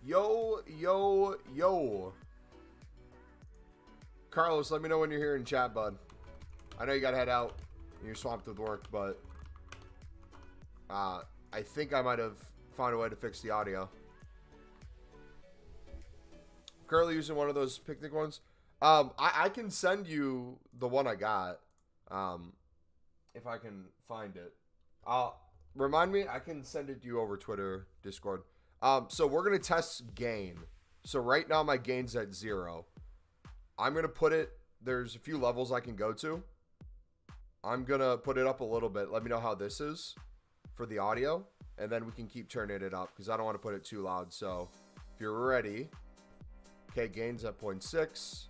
Yo, yo, yo. Carlos, let me know when you're here in chat, bud. I know you gotta head out and you're swamped with work, but I think I might have found a way to fix the audio. Currently using one of those picnic ones. I can send you the one I got. If I can find it. Remind me, I can send it to you over Twitter, Discord. So we're gonna test gain. So right now my gain's at 0. I'm gonna put it, there's a few levels I can go to. I'm gonna put it up a little bit. Let me know how this is for the audio, and then we can keep turning it up because I don't want to put it too loud. So if you're ready, okay, gain's at 0.6,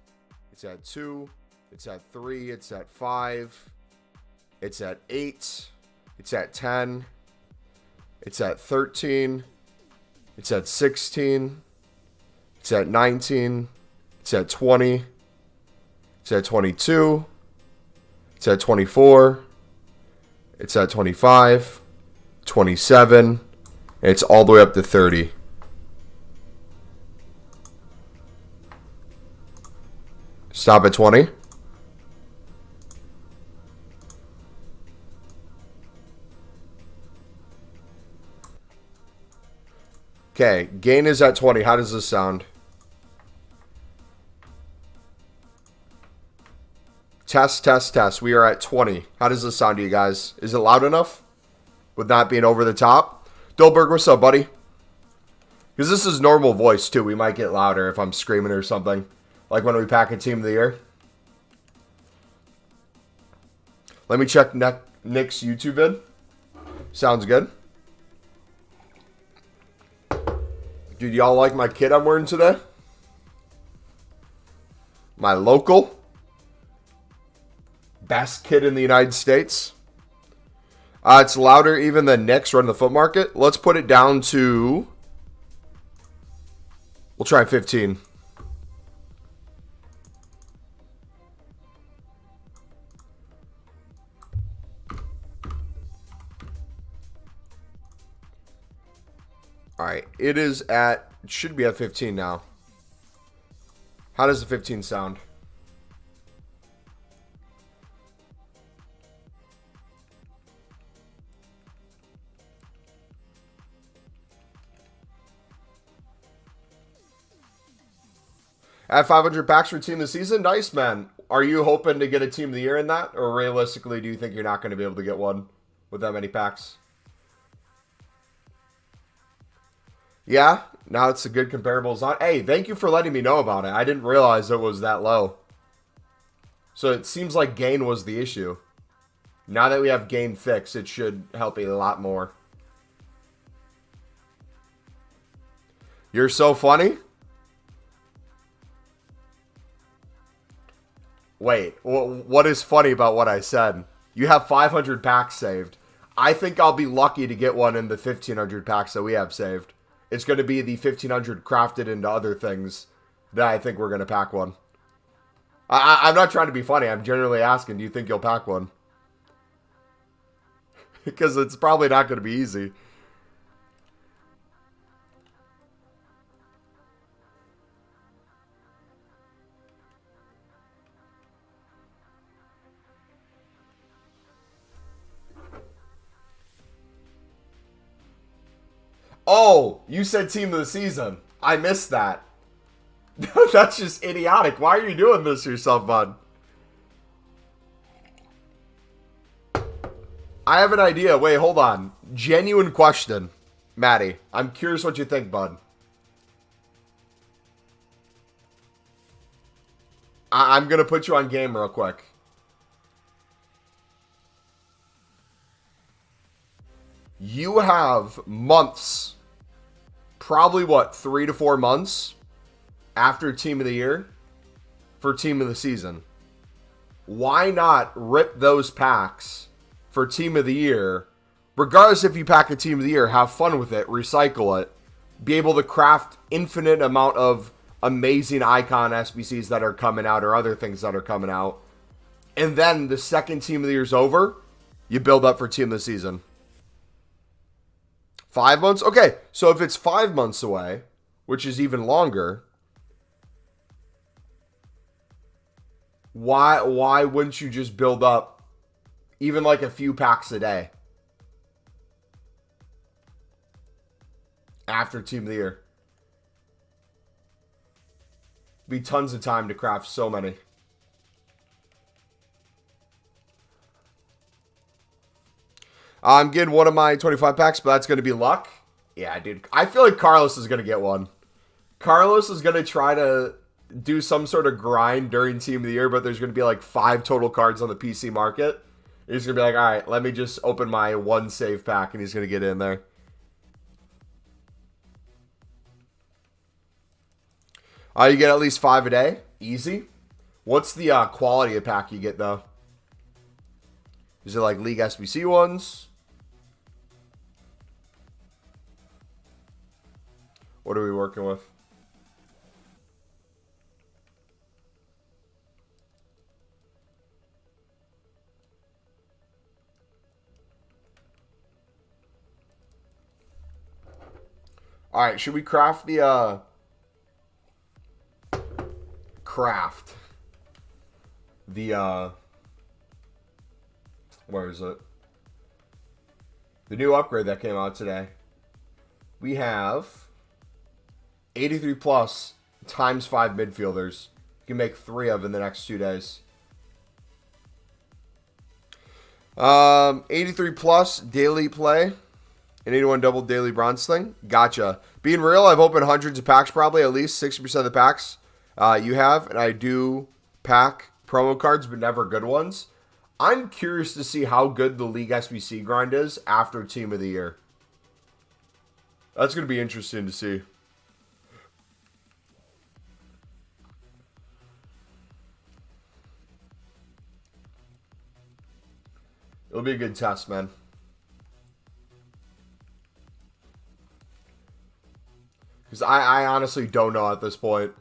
it's at 2, it's at 3, it's at 5, it's at 8, it's at 10, it's at 13, it's at 16, it's at 19, it's at 20, it's at 22, it's at 24, it's at 25, 27, and it's all the way up to 30. Stop at 20. Okay, gain is at 20. How does this sound? Test, test, test. We are at 20. How does this sound to you guys? Is it loud enough? With not being over the top? Dolberg, what's up, buddy? Because this is normal voice, too. We might get louder if I'm screaming or something. Like when we pack a Team of the Year. Let me check Nick's YouTube vid. Sounds good. Dude, y'all like my kit I'm wearing today? My local best kit in the United States. It's louder even than Nick's running the foot market. Let's put it down to... We'll try 15. Alright, it is at... It should be at 15 now. How does the 15 sound? At 500 packs for Team of the Season? Nice, man. Are you hoping to get a Team of the Year in that? Or realistically, do you think you're not going to be able to get one with that many packs? Yeah? Now it's a good comparables on. Hey, thank you for letting me know about it. I didn't realize it was that low. So it seems like gain was the issue. Now that we have gain fixed, it should help a lot more. You're so funny? Wait, what is funny about what I said? You have 500 packs saved. I think I'll be lucky to get one in the 1,500 packs that we have saved. It's going to be the 1,500 crafted into other things that I think we're going to pack one. I'm not trying to be funny. I'm generally asking, do you think you'll pack one? Because it's probably not going to be easy. Oh, you said Team of the Season. I missed that. That's just idiotic. Why are you doing this to yourself, bud? I have an idea. Wait, hold on. Genuine question. Maddie, I'm curious what you think, bud. I'm going to put you on game real quick. You have months, probably what, 3 to 4 months after Team of the Year for Team of the Season. Why not rip those packs for Team of the Year? Regardless if you pack a Team of the Year, have fun with it, recycle it, be able to craft infinite amount of amazing icon SBCs that are coming out or other things that are coming out. And then the second Team of the Year's over, you build up for Team of the Season. 5 months? Okay, so if it's 5 months away, which is even longer, why wouldn't you just build up even like a few packs a day after Team of the Year? Be tons of time to craft so many. I'm getting one of my 25 packs, but that's going to be luck. Yeah, dude. I feel like Carlos is going to get one. Carlos is going to try to do some sort of grind during Team of the Year, but there's going to be like 5 total cards on the PC market. He's going to be like, all right, let me just open my one save pack, and he's going to get in there. You get at least 5 a day. Easy. What's the quality of pack you get, though? Is it like League SBC ones? What are we working with? All right, should we craft the where is it? The new upgrade that came out today. We have 83 plus times 5 midfielders. You can make 3 of in the next 2 days. 83 plus daily play. An 81 double daily bronze thing. Gotcha. Being real, I've opened hundreds of packs, probably at least 60% of the packs you have, and I do pack promo cards, but never good ones. I'm curious to see how good the League SBC grind is after Team of the Year. That's going to be interesting to see. It'll be a good test, man. Because I honestly don't know at this point.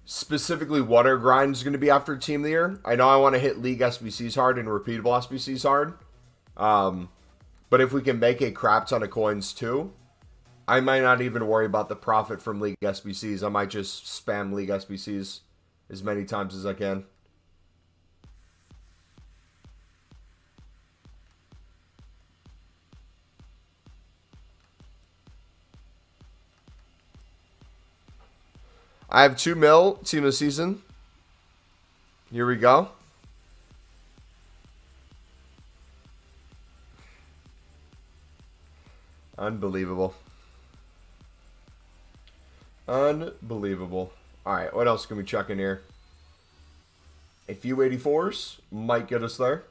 Specifically what our grind is going to be after Team of the Year. I know I want to hit League SBCs hard and repeatable SBCs hard. But if we can make a crap ton of coins too, I might not even worry about the profit from League SBCs. I might just spam League SBCs as many times as I can. I have 2 mil team of the season. Here we go. Unbelievable. Unbelievable. All right, what else can we chuck in here? A few 84s might get us there.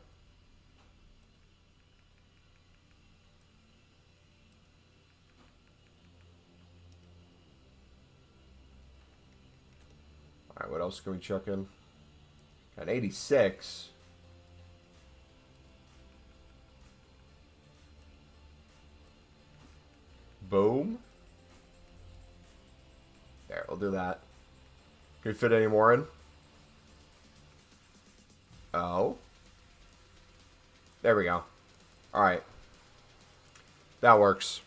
All right, what else can we chuck in? Got 86. Boom. There, we'll do that. Can we fit any more in? Oh. There we go. All right. That works.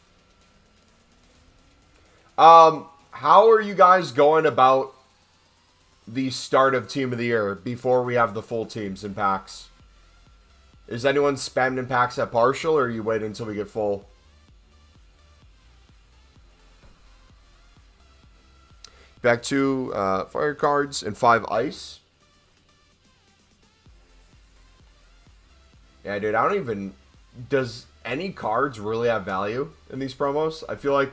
How are you guys going about the start of Team of the Year before we have the full teams in packs? Is anyone spammed in packs at partial, or are you waiting until we get full? Back to fire cards and 5 ice. Yeah, dude, I don't even... Does any cards really have value in these promos? I feel like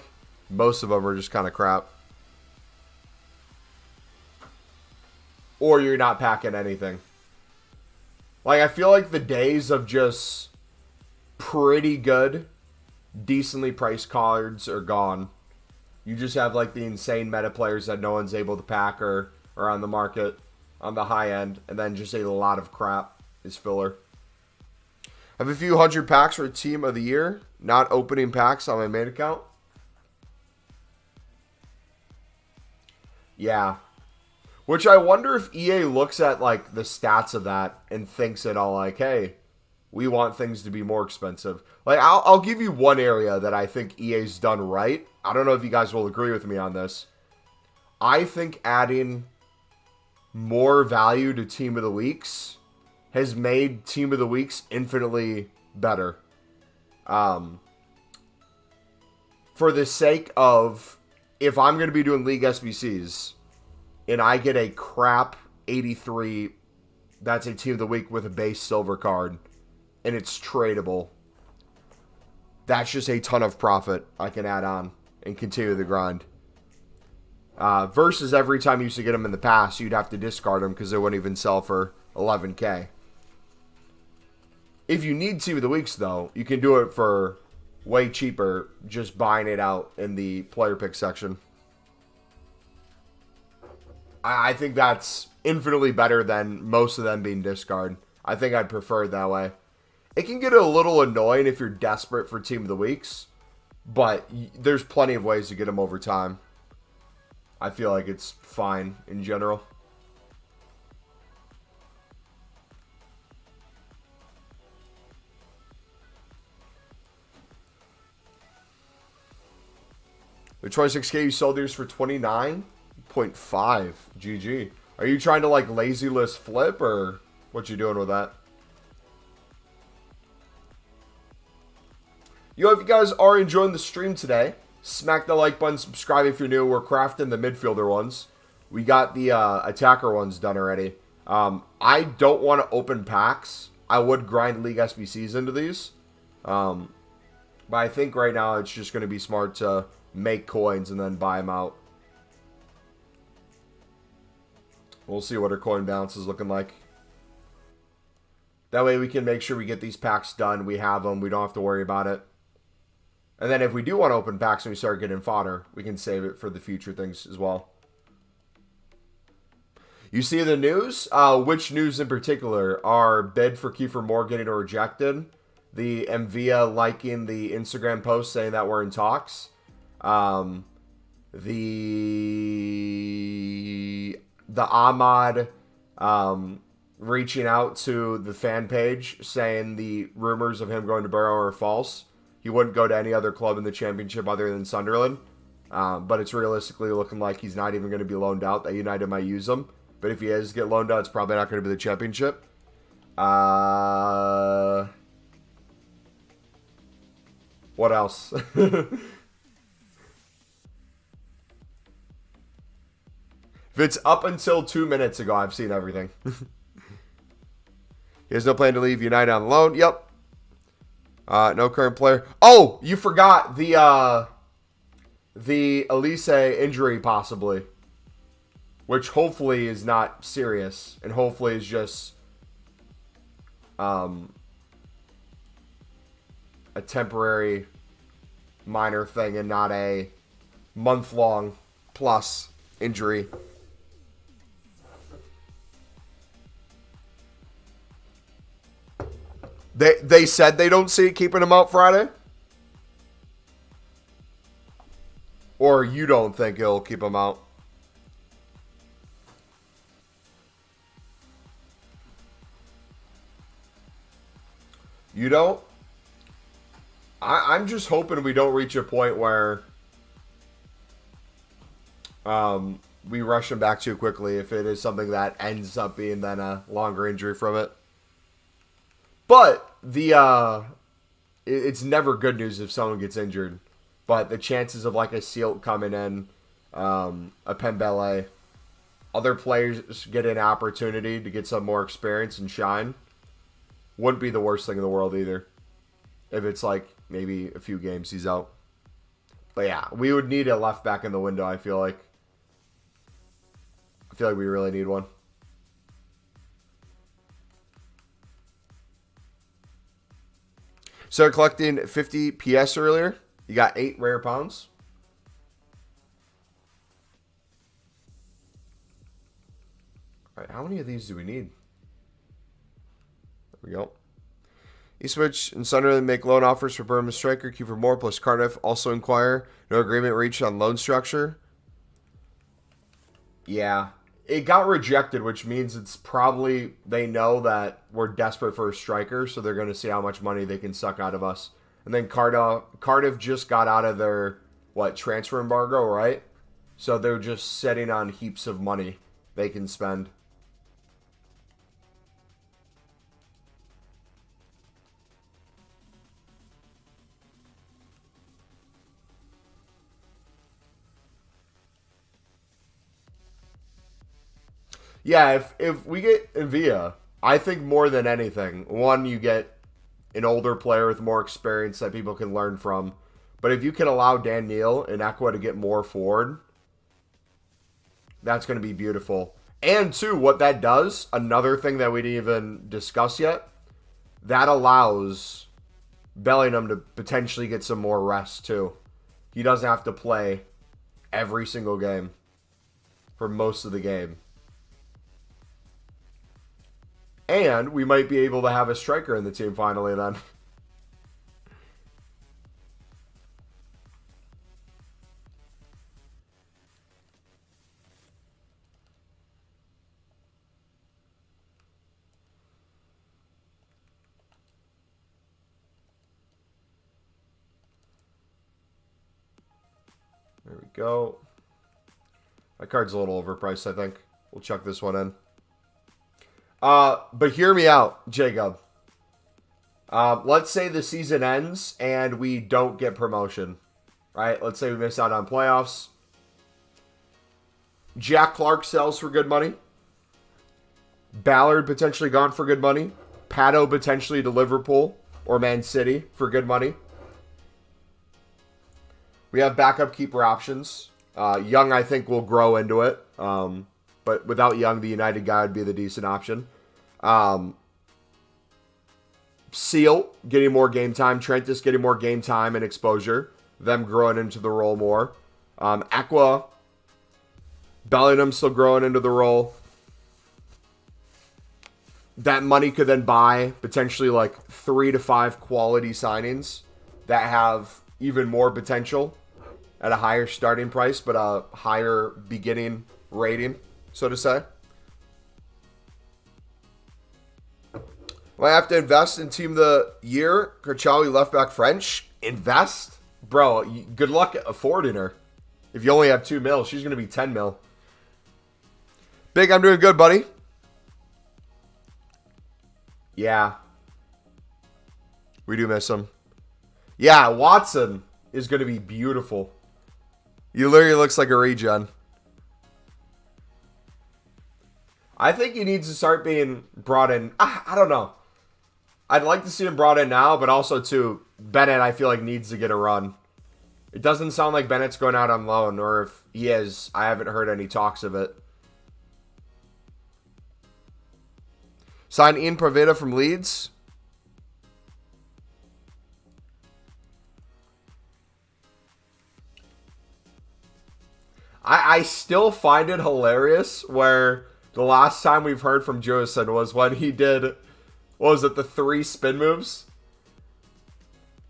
most of them are just kind of crap. Or you're not packing anything. Like, I feel like the days of just pretty good, decently priced cards are gone. You just have, like, the insane meta players that no one's able to pack or are on the market on the high end. And then just a lot of crap is filler. I have a few hundred packs for Team of the Year. Not opening packs on my main account. Yeah. Which I wonder if EA looks at, like, the stats of that and thinks it all like, hey, We want things to be more expensive. Like, I'll give you one area that I think EA's done right. I don't know if you guys will agree with me on this. I think adding more value to Team of the Weeks has made Team of the Weeks infinitely better. For the sake of, if I'm going to be doing League SBCs and I get a crap 83, that's a Team of the Week with a base silver card, and it's tradable, that's just a ton of profit I can add on and continue the grind. Versus every time you used to get them in the past, you'd have to discard them because they wouldn't even sell for 11K. If you need Team of the Weeks, though, you can do it for way cheaper just buying it out in the player pick section. I think that's infinitely better than most of them being discard. I think I'd prefer it that way. It can get a little annoying if you're desperate for Team of the Weeks, but there's plenty of ways to get them over time. I feel like it's fine in general. The 26K you sold yours for 29.5. GG. Are you trying to like lazy list flip or what you doing with that? Yo, if you guys are enjoying the stream today, smack the like button, subscribe if you're new. We're crafting the midfielder ones. We got the attacker ones done already. I don't want to open packs. I would grind League SBCs into these. But I think right now it's just going to be smart to make coins and then buy them out. We'll see what our coin balance is looking like. That way we can make sure we get these packs done. We have them. We don't have to worry about it. And then if we do want to open packs and we start getting fodder, we can save it for the future things as well. You see the news? Which news in particular? Our bid for Kiefer Moore getting rejected. The Mvia liking the Instagram post saying that we're in talks. The Ahmad reaching out to the fan page saying the rumors of him going to Borough are false. He wouldn't go to any other club in the championship other than Sunderland. But it's realistically looking like he's not even going to be loaned out. That United might use him. But if he is get loaned out, it's probably not going to be the championship. What else? If it's up until 2 minutes ago, I've seen everything. He has no plan to leave United on loan. Yep. No current player. Oh, you forgot the Elise injury possibly, which hopefully is not serious and hopefully is just a temporary minor thing and not a month-long plus injury. They said they don't see it keeping him out Friday? Or you don't think it'll keep him out? You don't? I'm just hoping we don't reach a point where we rush him back too quickly if it is something that ends up being then a longer injury from it. But it's never good news if someone gets injured. But the chances of like a Sealt coming in, a Pembele, other players get an opportunity to get some more experience and shine, wouldn't be the worst thing in the world either. If it's like maybe a few games he's out. But yeah, we would need a left back in the window, I feel like. I feel like we really need one. Started collecting 50 PS earlier. You got 8 rare pounds. All right, how many of these do we need? There we go. Eastwich and Sunderland make loan offers for Birmingham striker Kiefer Moore plus Cardiff. Also inquire. No agreement reached on loan structure. Yeah. It got rejected, which means it's probably they know that we're desperate for a striker, so they're going to see how much money they can suck out of us. And then Cardiff just got out of their transfer embargo, right? So they're just sitting on heaps of money they can spend. Yeah, if we get Villa, I think more than anything, one, you get an older player with more experience that people can learn from. But if you can allow Dan Neal and Aqua to get more forward, that's going to be beautiful. And two, what that does, another thing that we didn't even discuss yet, that allows Bellingham to potentially get some more rest too. He doesn't have to play every single game for most of the game. And we might be able to have a striker in the team finally then. There we go. That card's a little overpriced, I think. We'll chuck this one in. But hear me out, Jacob. Let's say the season ends and we don't get promotion, right? Let's say we miss out on playoffs. Jack Clark sells for good money. Ballard potentially gone for good money. Pato potentially to Liverpool or Man City for good money. We have backup keeper options. Young, I think, will grow into it. But without Young, the United guy would be the decent option. Seal getting more game time. Trentis getting more game time and exposure. Them growing into the role more. Aqua. Bellingham still growing into the role. That money could then buy potentially like 3 to 5 quality signings that have even more potential at a higher starting price, but a higher beginning rating, so to say. Might have to invest in team of the year. Kerchawi left back French. Invest? Bro, good luck affording her. If you only have 2 mil, she's going to be 10 mil. Big, I'm doing good, buddy. Yeah. We do miss him. Yeah, Watson is going to be beautiful. He literally looks like a regen. I think he needs to start being brought in. I don't know. I'd like to see him brought in now, but also, too, Bennett, I feel like, needs to get a run. It doesn't sound like Bennett's going out on loan, or if he is, I haven't heard any talks of it. Sign Ian Praveda from Leeds. I still find it hilarious where the last time we've heard from Jurison was when he did, what was it, the 3 spin moves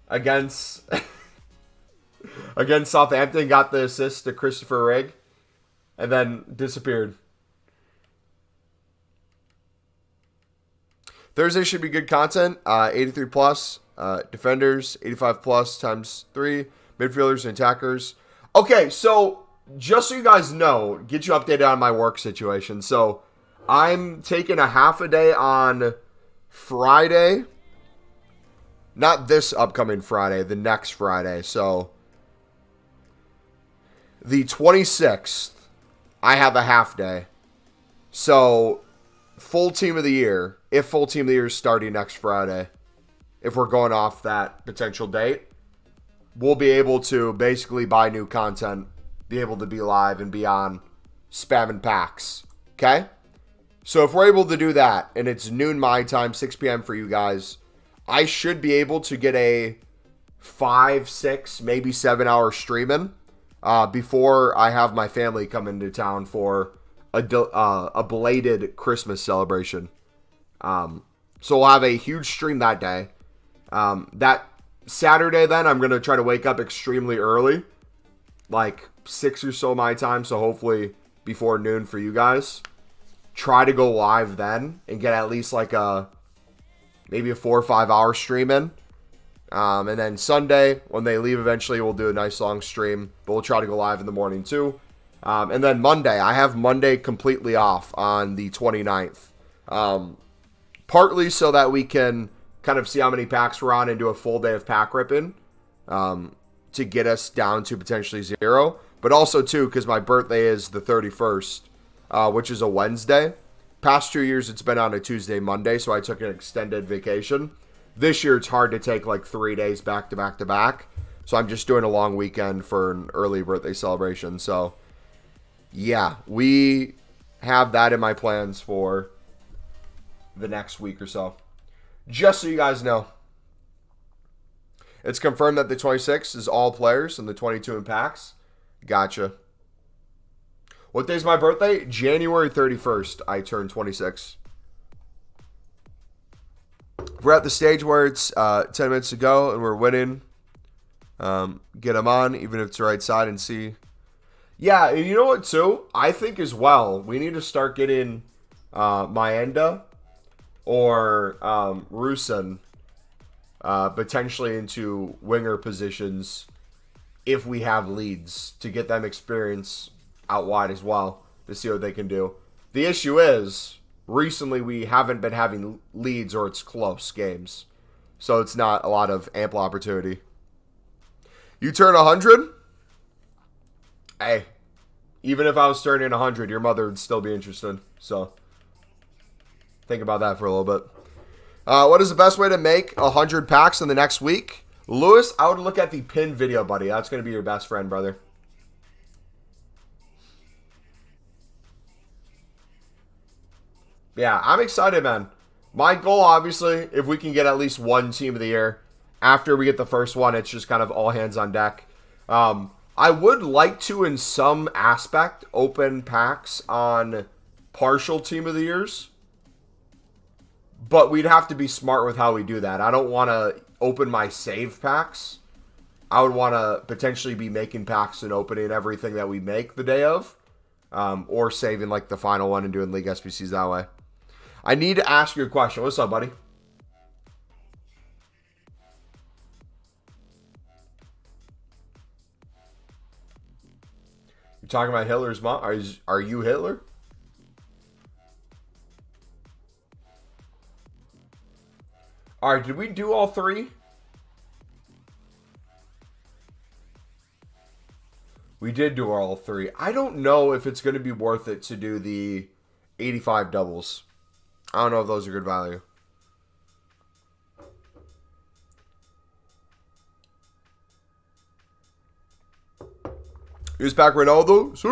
against against Southampton, got the assist to Christopher Rigg, and then disappeared. Thursday should be good content. 83 plus defenders, 85 plus times 3 midfielders and attackers. Okay, so just so you guys know, get you updated on my work situation. So I'm taking a half a day on Friday. Not this upcoming Friday, the next Friday. So the 26th, I have a half day. So full team of the year, if full team of the year is starting next Friday, if we're going off that potential date, we'll be able to basically buy new content, be able to be live and be on spamming packs. Okay? So if we're able to do that, and it's noon my time, 6 p.m. for you guys, I should be able to get a 5, 6, maybe 7 hour streaming before I have my family come into town for a belated Christmas celebration. So we'll have a huge stream that day. That Saturday then, I'm going to try to wake up extremely early, like 6 or so my time, so hopefully before noon for you guys. Try to go live then and get at least like maybe a 4 or 5 hour stream in. And then Sunday, when they leave eventually, we'll do a nice long stream. But we'll try to go live in the morning too. And then Monday, I have Monday completely off on the 29th. Partly so that we can kind of see how many packs we're on and do a full day of pack ripping to get us down to potentially 0. But also, too, because my birthday is the 31st, which is a Wednesday. Past 2 years, it's been on a Tuesday, Monday, so I took an extended vacation. This year, it's hard to take like 3 days back to back to back. So I'm just doing a long weekend for an early birthday celebration. So, yeah, we have that in my plans for the next week or so. Just so you guys know. It's confirmed that the 26 is all players and the 22 in packs. Gotcha. What day is my birthday? January 31st. I turn 26. We're at the stage where it's 10 minutes to go and we're winning. Get them on, even if it's the right side, and see. Yeah, and you know what, too? I think as well, we need to start getting Maenda or Rusin potentially into winger positions if we have leads to get them experience out wide as well to see what they can do. The issue is, recently we haven't been having leads or it's close games. So it's not a lot of ample opportunity. You turn 100? Hey, even if I was turning 100, your mother would still be interested. So think about that for a little bit. What is the best way to make 100 packs in the next week? Lewis, I would look at the pin video, buddy. That's going to be your best friend, brother. Yeah, I'm excited, man. My goal, obviously, if we can get at least one team of the year. After we get the first one, it's just kind of all hands on deck. I would like to, in some aspect, open packs on partial team of the years. But we'd have to be smart with how we do that. I don't want to open my save packs. I would want to potentially be making packs and opening everything that we make the day of. Or saving like the final one and doing League SBCs that way. I need to ask you a question. What's up, buddy? You're talking about Hitler's mom? Are you Hitler? All right, did we do all three? We did do all three. I don't know if it's going to be worth it to do the 85 doubles. I don't know if those are good value. Here's back Ronaldo. See.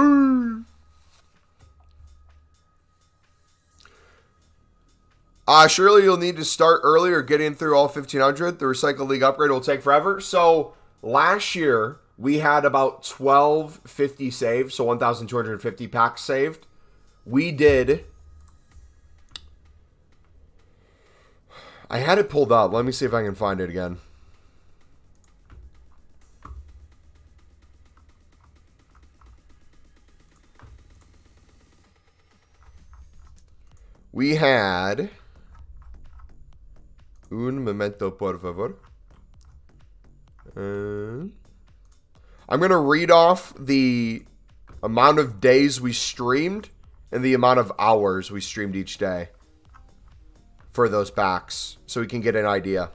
Surely you'll need to start early or get in through all 1,500. The Recycle League upgrade will take forever. So last year, we had about 1,250 saved, so 1,250 packs saved. We did. I had it pulled up. Let me see if I can find it again. We had... Un momento, por favor. I'm going to read off the amount of days we streamed and the amount of hours we streamed each day for those packs so we can get an idea.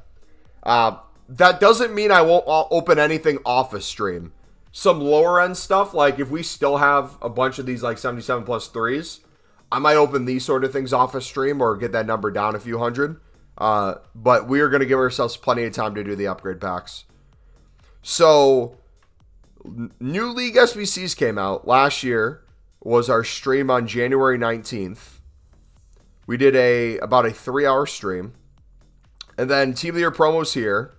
That doesn't mean I won't open anything off a stream. Some lower end stuff, like if we still have a bunch of these like 77 plus threes, I might open these sort of things off a stream or get that number down a few hundred. But we are going to give ourselves plenty of time to do the upgrade packs. So, new League SBCs came out. Last year was our stream on January 19th. We did about a 3-hour stream. And then Team of the Year promos here.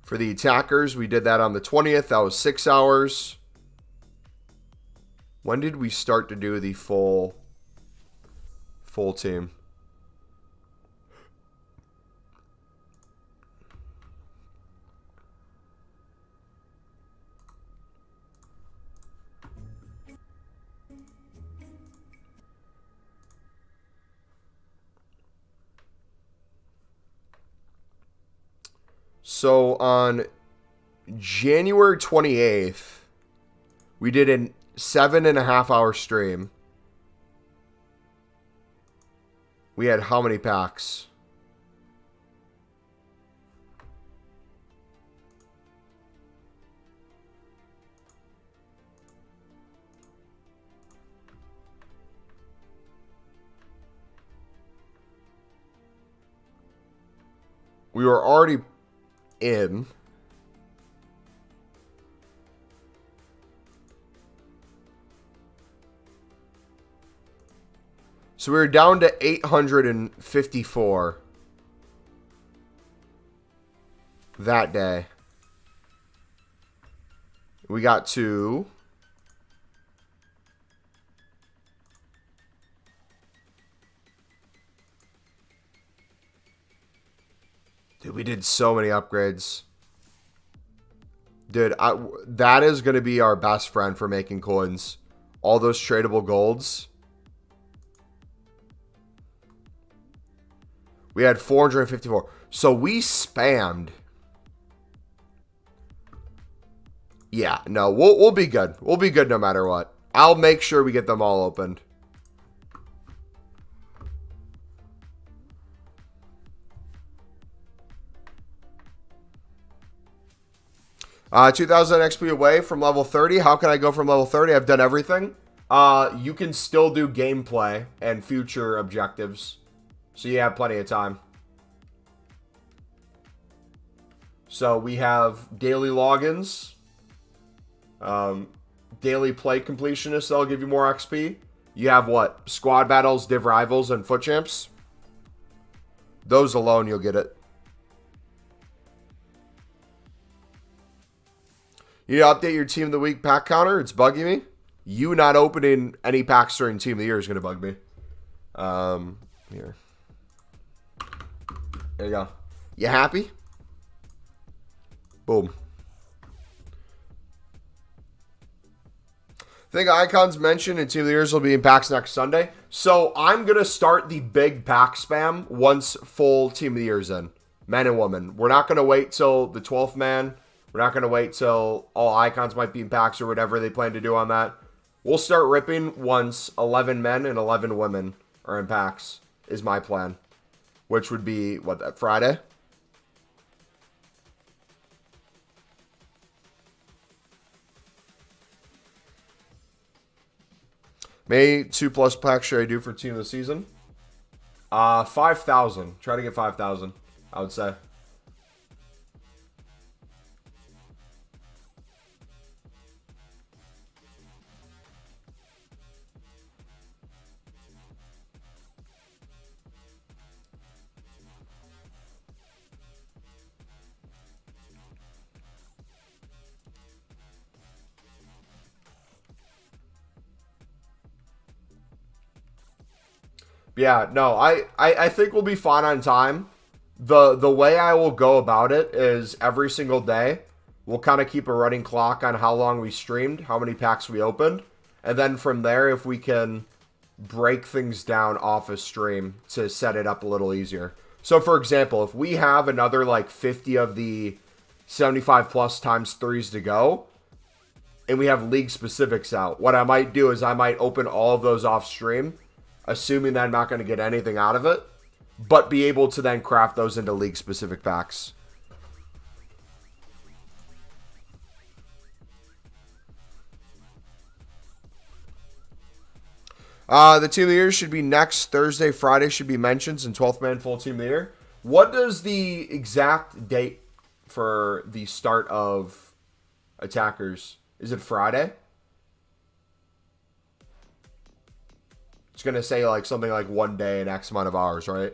For the attackers, we did that on the 20th. That was 6 hours. When did we start to do the full team? So on January 28th, we did a 7.5-hour stream. We had how many packs? We were already in. So we were down to 854 that day. We got to dude, we did so many upgrades. Dude, that is going to be our best friend for making coins. All those tradable golds. We had 454. So we spammed. Yeah, no, we'll be good. We'll be good no matter what. I'll make sure we get them all opened. 2,000 XP away from level 30. How can I go from level 30? I've done everything. You can still do gameplay and future objectives. So you have plenty of time. So we have daily logins. Daily play completionists. That'll give you more XP. You have what? Squad battles, div rivals, and foot champs. Those alone, you'll get it. You need to update your Team of the Week pack counter. It's bugging me. You not opening any packs during Team of the Year is going to bug me. Here. There you go. You happy? Boom. I think icons mentioned in Team of the Years will be in packs next Sunday. So I'm going to start the big pack spam once full Team of the Year's in. Men and women. We're not going to wait till the 12th man. We're not going to wait till all icons might be in packs or whatever they plan to do on that. We'll start ripping once 11 men and 11 women are in packs, is my plan. Which would be, what, that Friday? May 2+ packs should I do for team of the season? 5,000. Try to get 5,000, I would say. Yeah, no, I think we'll be fine on time. The way I will go about it is every single day, we'll kind of keep a running clock on how long we streamed, how many packs we opened. And then from there, if we can break things down off a stream to set it up a little easier. So, for example, if we have another like 50 of the 75 plus times 3s to go, and we have league specifics out, what I might do is I might open all of those off stream, assuming that I'm not going to get anything out of it, but be able to then craft those into league-specific packs. The Team of the Year should be next Thursday. Friday should be mentions and 12th man full Team of the Year. What does the exact date for the start of attackers? Is it Friday? It's going to say like something like 1 day and X amount of hours, right?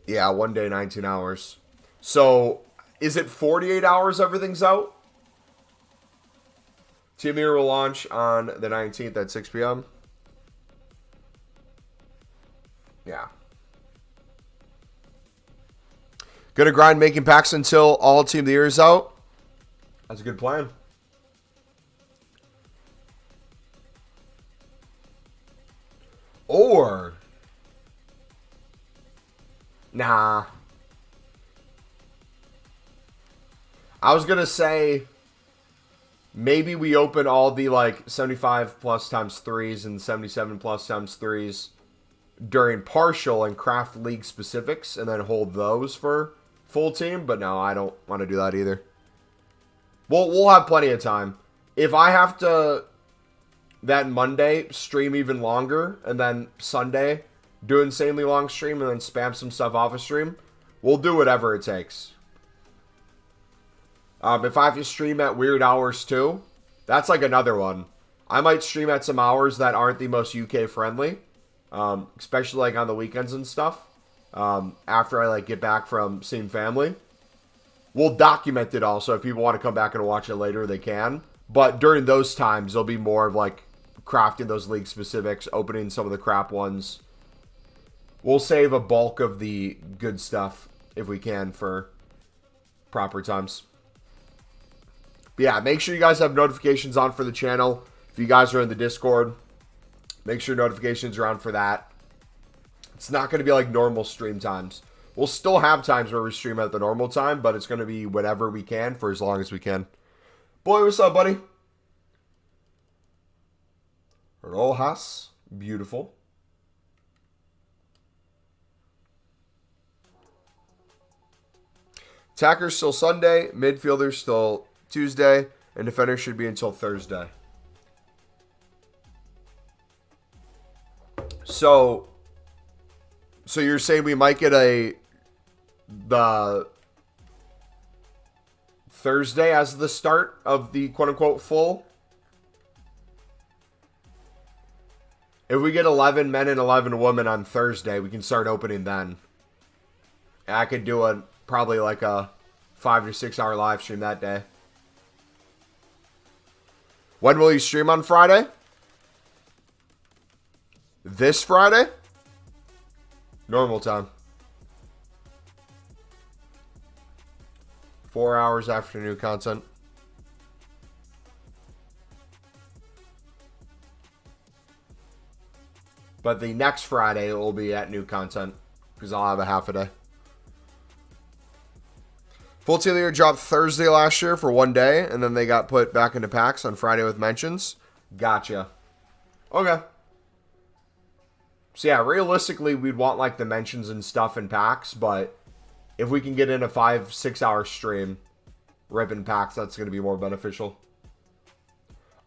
Yeah, 1 day, 19 hours. So, is it 48 hours everything's out? Team of the Year will launch on the 19th at 6 p.m. Yeah. Gonna grind making packs until all Team of the Year is out. That's a good plan. Or, nah. I was going to say, maybe we open all the, like, 75 plus times 3s and 77 plus times 3s during partial and craft league specifics and then hold those for full team. But no, I don't want to do that either. We'll have plenty of time. If I have to, that Monday, stream even longer, and then Sunday, do insanely long stream, and then spam some stuff off a stream, we'll do whatever it takes. If I have to stream at weird hours too, that's like another one. I might stream at some hours that aren't the most UK friendly, especially like on the weekends and stuff. After I like get back from seeing family, we'll document it also. If people want to come back and watch it later, they can. But during those times, there'll be more of like crafting those league specifics, opening some of the crap ones. We'll save a bulk of the good stuff if we can for proper times. But yeah, make sure you guys have notifications on for the channel. If you guys are in the Discord, make sure notifications are on for that. It's not going to be like normal stream times. We'll still have times where we stream at the normal time, but it's going to be whatever we can for as long as we can. Boy, what's up, buddy? Rojas. Beautiful. Attackers still Sunday. Midfielders still Tuesday. And defenders should be until Thursday. So you're saying we might get the Thursday as the start of the quote-unquote full? If we get 11 men and 11 women on Thursday, we can start opening then. I could do probably like a 5 to 6 hour live stream that day. When will you stream on Friday? This Friday? Normal time. 4 hours after new content. But the next Friday will be at new content because I'll have a half a day. Full Team Leader dropped Thursday last year for 1 day, and then they got put back into packs on Friday with mentions. Gotcha. Okay. So yeah, realistically, we'd want like the mentions and stuff in packs, but if we can get in a 5-6 hour stream, ripping packs, that's going to be more beneficial.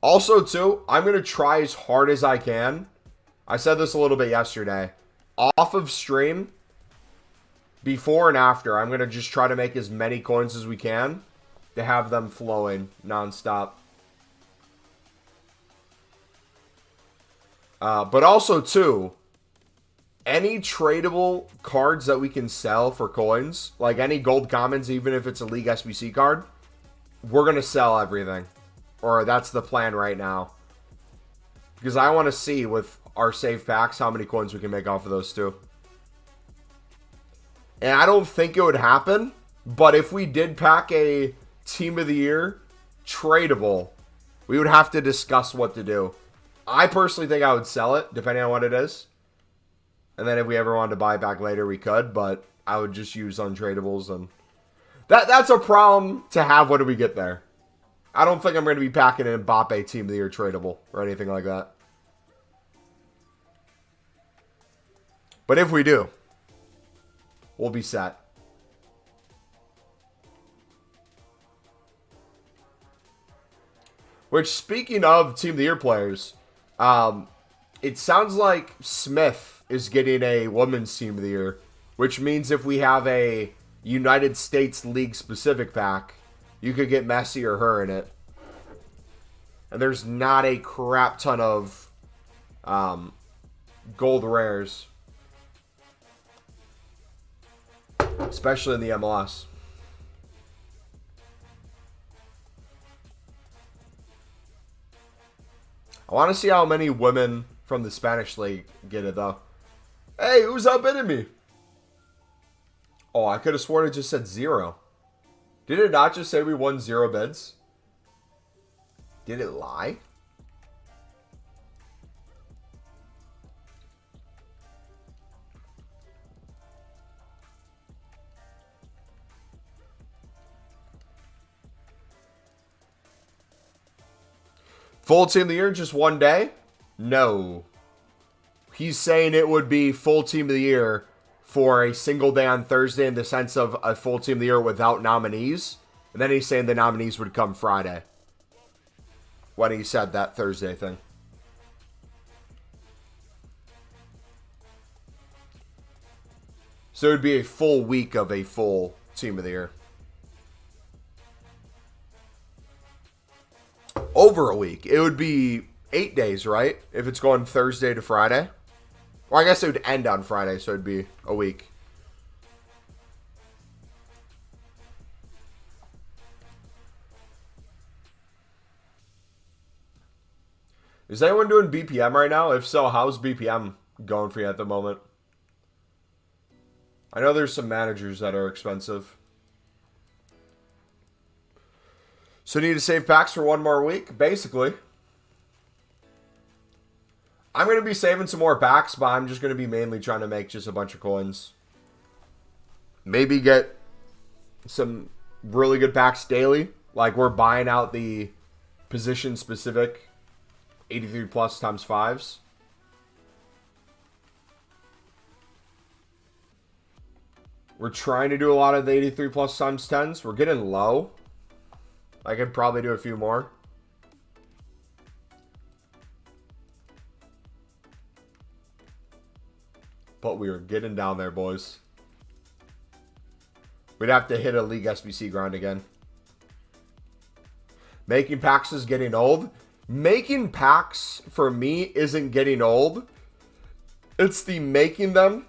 Also, too, I'm going to try as hard as I can. I said this a little bit yesterday. Off of stream, before and after, I'm going to just try to make as many coins as we can to have them flowing nonstop. But also, too, any tradable cards that we can sell for coins, like any gold commons, even if it's a League SBC card, we're going to sell everything. Or that's the plan right now. Because I want to see with our save packs how many coins we can make off of those too. And I don't think it would happen, but if we did pack a Team of the Year tradable, we would have to discuss what to do. I personally think I would sell it, depending on what it is. And then if we ever wanted to buy it back later, we could, but I would just use untradables. And that's a problem to have when we get there. I don't think I'm going to be packing an Mbappe Team of the Year tradable or anything like that. But if we do, we'll be set. Which, speaking of Team of the Year players, it sounds like Smith is getting a Women's Team of the Year, which means if we have a United States League specific pack, you could get Messi or her in it. And there's not a crap ton of gold rares, especially in the MLS. I want to see how many women from the Spanish League get it, though. Hey, who's outbidding me? Oh, I could have sworn it just said 0. Did it not just say we won 0 bids? Did it lie? Full team of the year, just one day? No. He's saying it would be full team of the year for a single day on Thursday in the sense of a full team of the year without nominees. And then he's saying the nominees would come Friday. When he said that Thursday thing. So it would be a full week of a full team of the year. Over a week. It would be 8 days, right? If it's going Thursday to Friday. Well, I guess it would end on Friday, so it'd be a week. Is anyone doing BPM right now? If so, how's BPM going for you at the moment? I know there's some managers that are expensive. So need to save packs for one more week, basically. I'm going to be saving some more packs, but I'm just going to be mainly trying to make just a bunch of coins. Maybe get some really good packs daily. Like we're buying out the position-specific 83 plus times 5s. We're trying to do a lot of the 83 plus times 10s. We're getting low. I could probably do a few more. But we are getting down there, boys. We'd have to hit a League SBC grind again. Making packs is getting old. Making packs, for me, isn't getting old. It's the making them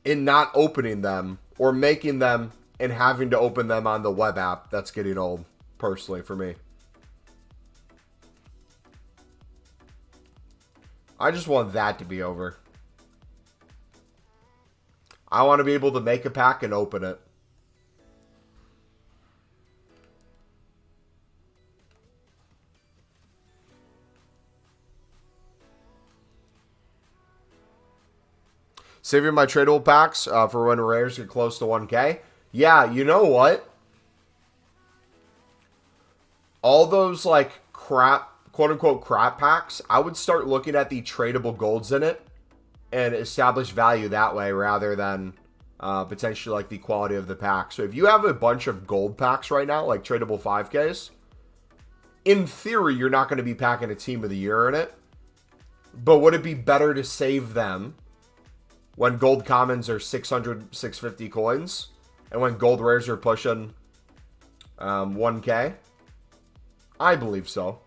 and not opening them. Or making them and having to open them on the web app that's getting old, personally, for me. I just want that to be over. I want to be able to make a pack and open it. Saving my tradable packs for when rares get close to 1K. Yeah, you know what? All those like crap, quote unquote crap packs, I would start looking at the tradable golds in it and establish value that way rather than potentially like the quality of the pack. So if you have a bunch of gold packs right now, like tradable 5Ks, in theory, you're not going to be packing a team of the year in it. But would it be better to save them when gold commons are 600, 650 coins and when gold rares are pushing 1K? I believe so.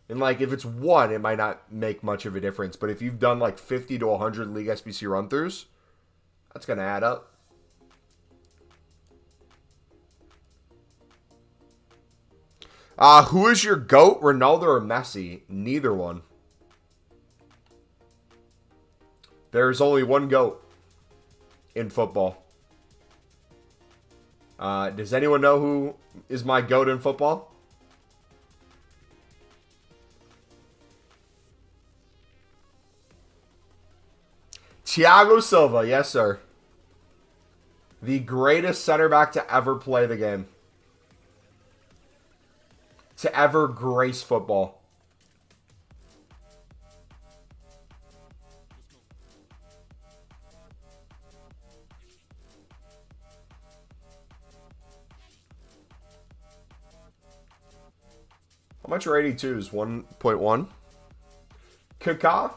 And like if it's one, it might not make much of a difference. But if you've done like 50 to 100 League SBC run-throughs, that's going to add up. Who is your GOAT, Ronaldo or Messi? Neither one. There's only one GOAT in football. Does anyone know who is my GOAT in football? Thiago Silva, yes sir. The greatest center back to ever play the game. To ever grace football. How much are 82s? 1.1? Kaká?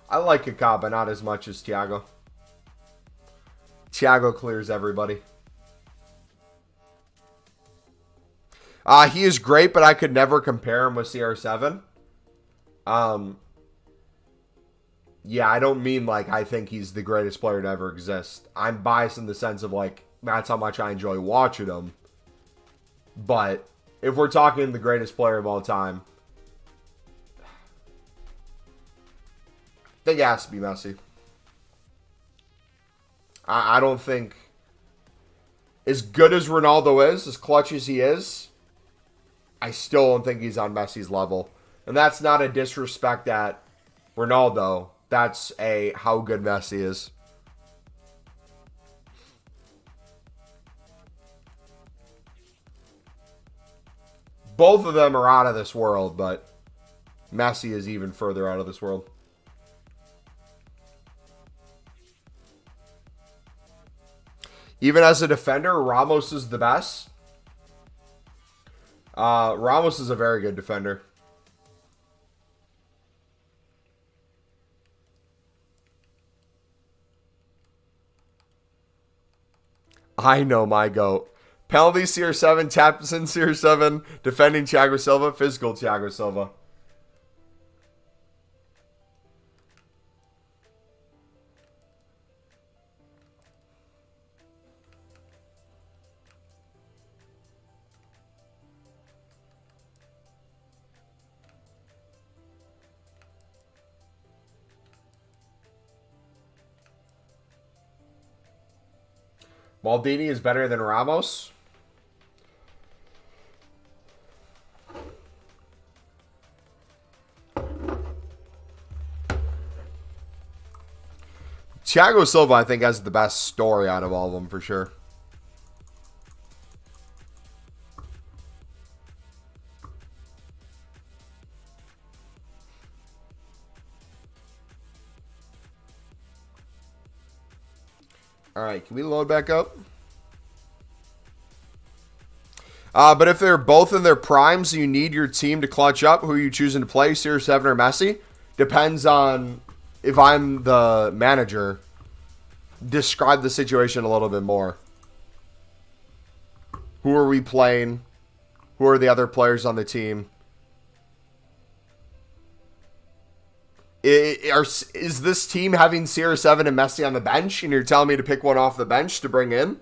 I like Kaká, but not as much as Thiago. Thiago clears everybody. He is great, but I could never compare him with CR7. Yeah, I don't mean like I think he's the greatest player to ever exist. I'm biased in the sense of like, that's how much I enjoy watching him. But if we're talking the greatest player of all time, I think it has to be Messi. I don't think, as good as Ronaldo is, as clutch as he is, I still don't think he's on Messi's level. And that's not a disrespect at Ronaldo. That's a how good Messi is. Both of them are out of this world, but Messi is even further out of this world. Even as a defender, Ramos is the best. Ramos is a very good defender. I know my GOAT. Penalty CR7, taps in CR7, defending Thiago Silva, physical Thiago Silva. Maldini is better than Ramos. Thiago Silva, I think, has the best story out of all of them for sure. All right, can we load back up? But if they're both in their primes, you need your team to clutch up. Who are you choosing to play, CR7 or Messi? Depends on if I'm the manager. Describe the situation a little bit more. Who are we playing? Who are the other players on the team? Is this team having CR7 and Messi on the bench, and you're telling me to pick one off the bench to bring in?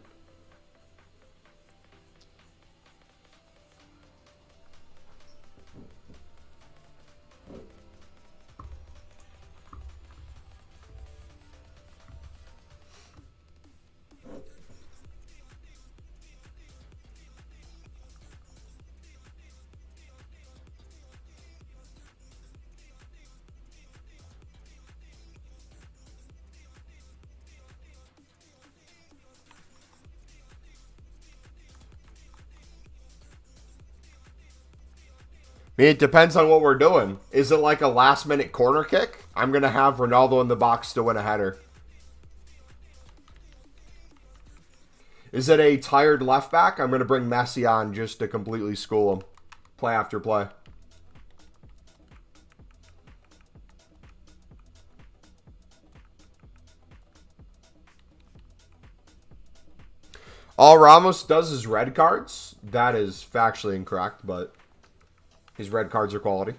I mean, it depends on what we're doing. Is it like a last-minute corner kick? I'm going to have Ronaldo in the box to win a header. Is it a tired left back? I'm going to bring Messi on just to completely school him. Play after play. All Ramos does is red cards. That is factually incorrect, but his red cards are quality.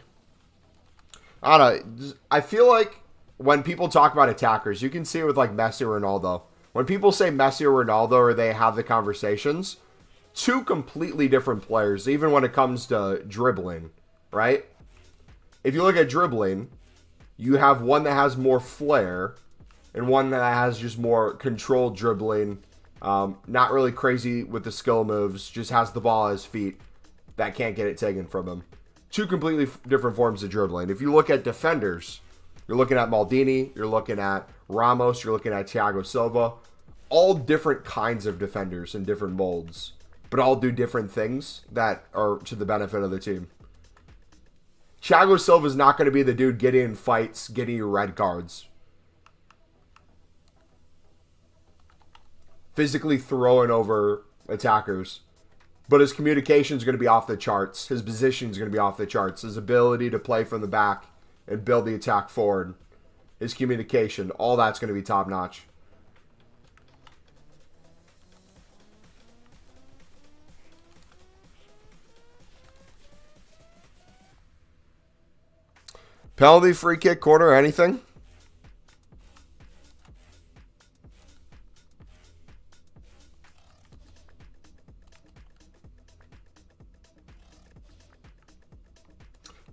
I don't know. I feel like when people talk about attackers, you can see it with like Messi or Ronaldo. When people say Messi or Ronaldo or they have the conversations, two completely different players, even when it comes to dribbling, right? If you look at dribbling, you have one that has more flair and one that has just more controlled dribbling, not really crazy with the skill moves, just has the ball at his feet that can't get it taken from him. Two completely different forms of dribbling. If you look at defenders, you're looking at Maldini, you're looking at Ramos, you're looking at Thiago Silva. All different kinds of defenders in different molds, but all do different things that are to the benefit of the team. Thiago Silva is not going to be the dude getting in fights, getting you red cards. Physically throwing over attackers. But his communication is going to be off the charts. His position is going to be off the charts. His ability to play from the back and build the attack forward. His communication. All that's going to be top notch. Penalty, free kick, corner, anything?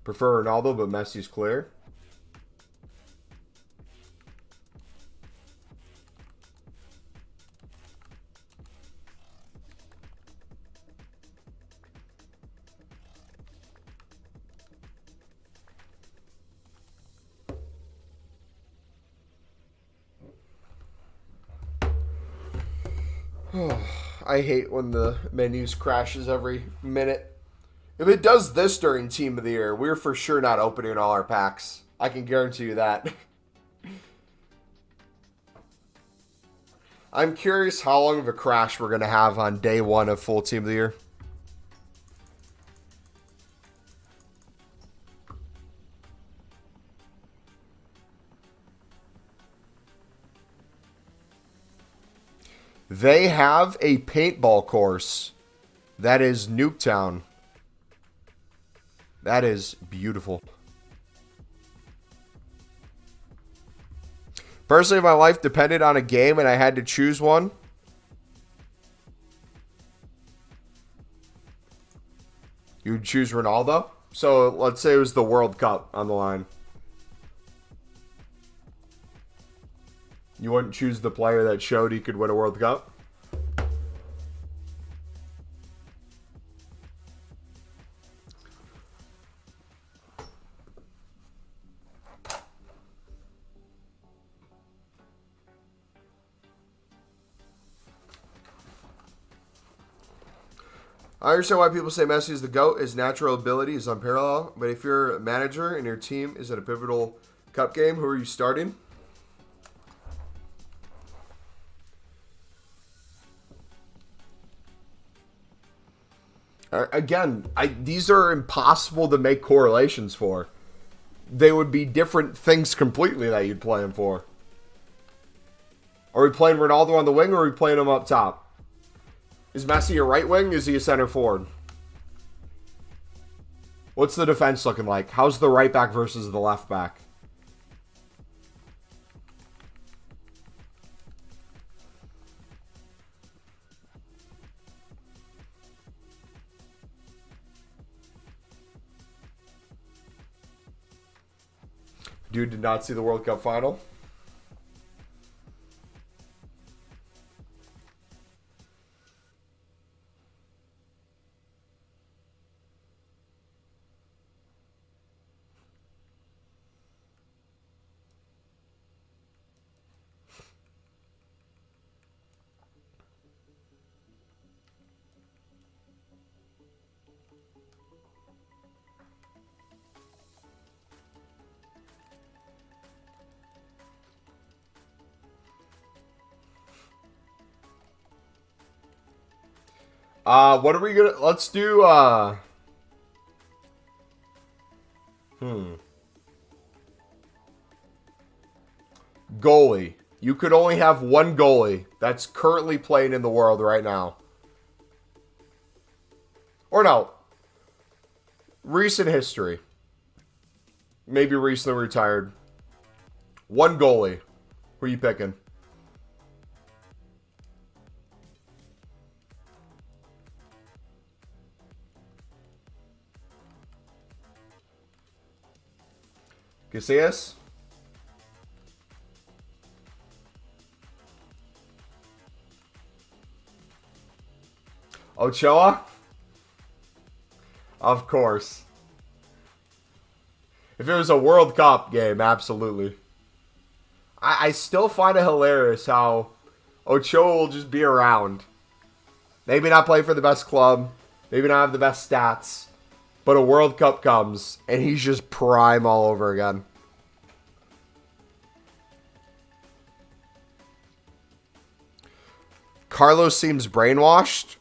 Prefer Ronaldo, but Messi's clear. I hate when the menus crashes every minute. If it does this during Team of the Year, we're for sure not opening all our packs. I can guarantee you that. I'm curious how long of a crash we're going to have on day one of full Team of the Year. They have a paintball course. That is Nuketown. That is beautiful. Personally, if my life depended on a game and I had to choose one, you would choose Ronaldo? So let's say it was the World Cup on the line. You wouldn't choose the player that showed he could win a World Cup? I understand why people say Messi is the GOAT. His natural ability is unparalleled. But if you're a manager and your team is in a pivotal cup game, who are you starting? Again, these are impossible to make correlations for. They would be different things completely that you'd play him for. Are we playing Ronaldo on the wing or are we playing him up top? Is Messi a right wing? Is he a center forward? What's the defense looking like? How's the right back versus the left back? Dude did not see the World Cup final. What are we gonna... Let's do, Goalie. You could only have one goalie that's currently playing in the world right now. Or no. Recent history. Maybe recently retired. One goalie. Who are you picking? Casillas? Ochoa? Of course. If it was a World Cup game, absolutely. I still find it hilarious how Ochoa will just be around. Maybe not play for the best club. Maybe not have the best stats. But a World Cup comes, and he's just prime all over again. Carlos seems brainwashed.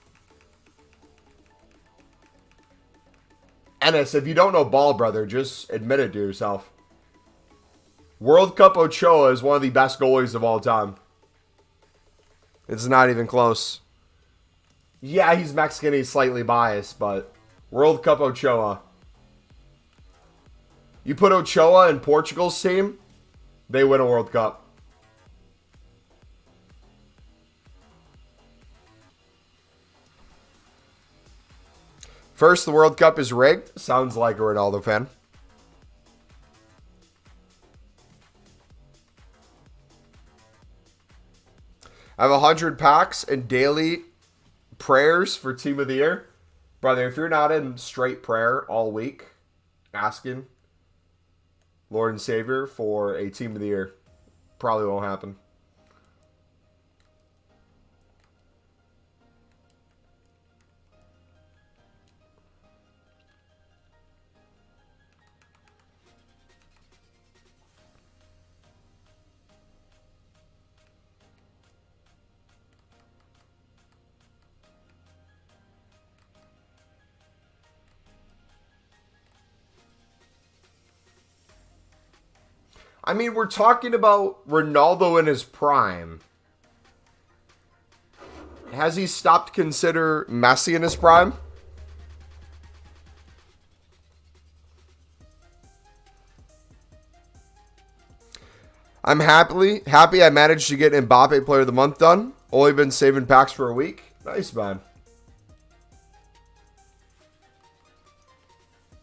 Ennis, if you don't know ball, brother, just admit it to yourself. World Cup Ochoa is one of the best goalies of all time. It's not even close. Yeah, he's Mexican, he's slightly biased, but World Cup Ochoa. You put Ochoa in Portugal's team, they win a World Cup. First, the World Cup is rigged. Sounds like a Ronaldo fan. I have 100 packs and daily prayers for Team of the Year. Brother, if you're not in straight prayer all week, asking Lord and Savior for a Team of the Year, probably won't happen. I mean, we're talking about Ronaldo in his prime. Has he stopped to consider Messi in his prime? I'm happy I managed to get Mbappe Player of the Month done. Only been saving packs for a week. Nice, man.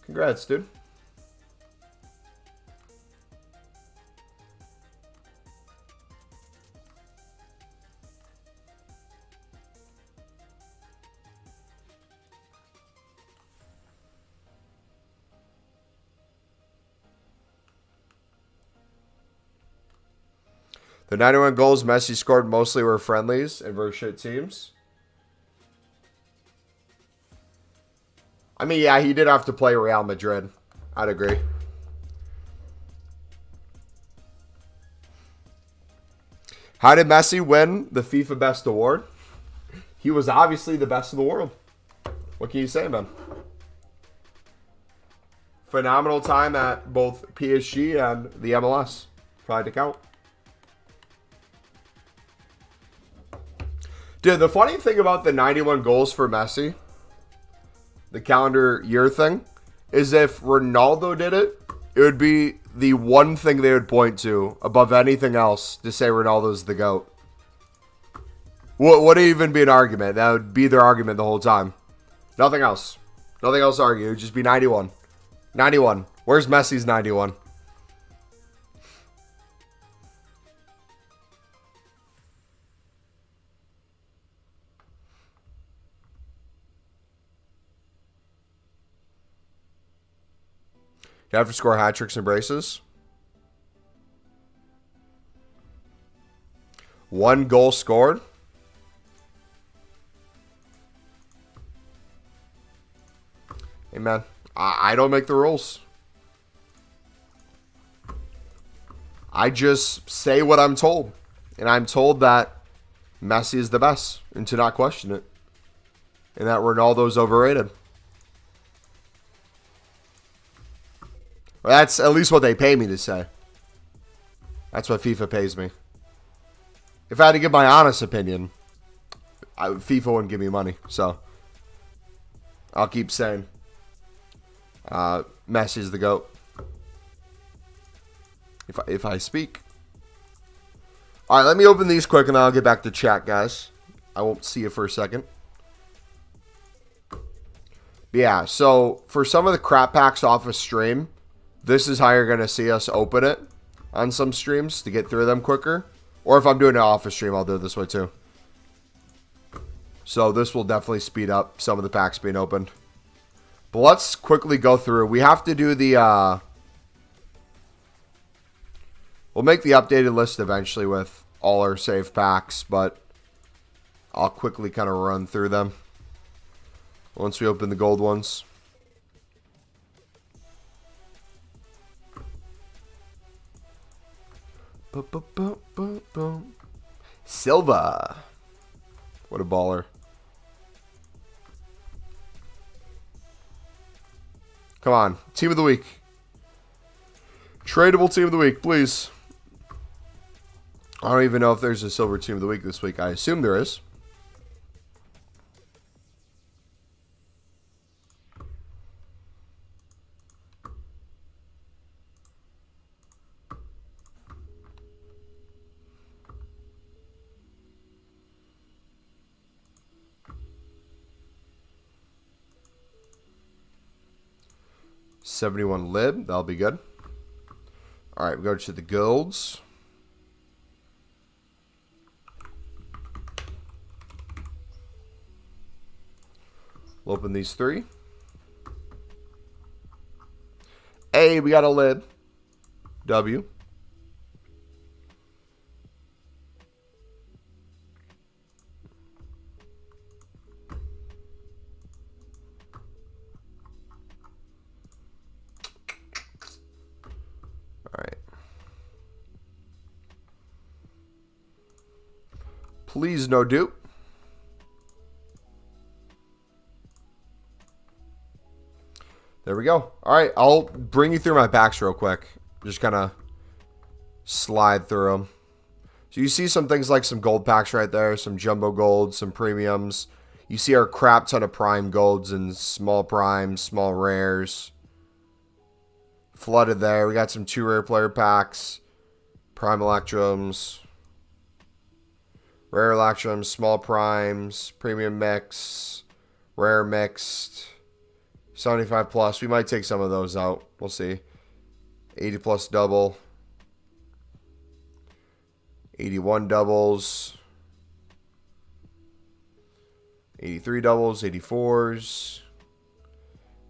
Congrats, dude. The 91 goals Messi scored mostly were friendlies and versus shit teams. I mean, yeah, he did have to play Real Madrid. I'd agree. How did Messi win the FIFA Best Award? He was obviously the best in the world. What can you say, man? Phenomenal time at both PSG and the MLS. Probably to count. Dude, the funny thing about the 91 goals for Messi, the calendar year thing, is if Ronaldo did it, it would be the one thing they would point to above anything else to say Ronaldo's the GOAT. Would it even be an argument? That would be their argument the whole time. Nothing else. Nothing else to argue. It would just be 91. 91. Where's Messi's 91? You have to score hat tricks and braces. 1 goal scored. Hey, man. I don't make the rules. I just say what I'm told. And I'm told that Messi is the best. And to not question it. And that Ronaldo's overrated. Well, that's at least what they pay me to say. That's what FIFA pays me. If I had to give my honest opinion, FIFA wouldn't give me money. So, I'll keep saying Messi's the GOAT. If I speak. All right, let me open these quick and I'll get back to chat, guys. I won't see you for a second. But yeah, so for some of the crap packs off of stream, this is how you're going to see us open it on some streams to get through them quicker. Or if I'm doing it off a stream, I'll do it this way too. So this will definitely speed up some of the packs being opened. But let's quickly go through. We have to do the... we'll make the updated list eventually with all our saved packs, but I'll quickly kind of run through them once we open the gold ones. Silva. What a baller. Come on. Team of the week. Tradable team of the week, please. I don't even know if there's a silver team of the week this week. I assume there is. $71 lib. That'll be good. All right, we go to the golds. We'll open these 3. A, we got a lib. W. All right. Please no dupe. There we go. All right, I'll bring you through my packs real quick. Just kind of slide through them. So you see some things like some gold packs right there, some jumbo golds, some premiums. You see our crap ton of prime golds and small primes, small rares. Flooded there. We got some 2 rare player packs, prime electrums, rare electrums, small primes, premium mix, rare mixed, 75 plus. We might take some of those out. We'll see. 80 plus double. 81 doubles. 83 doubles, 84s.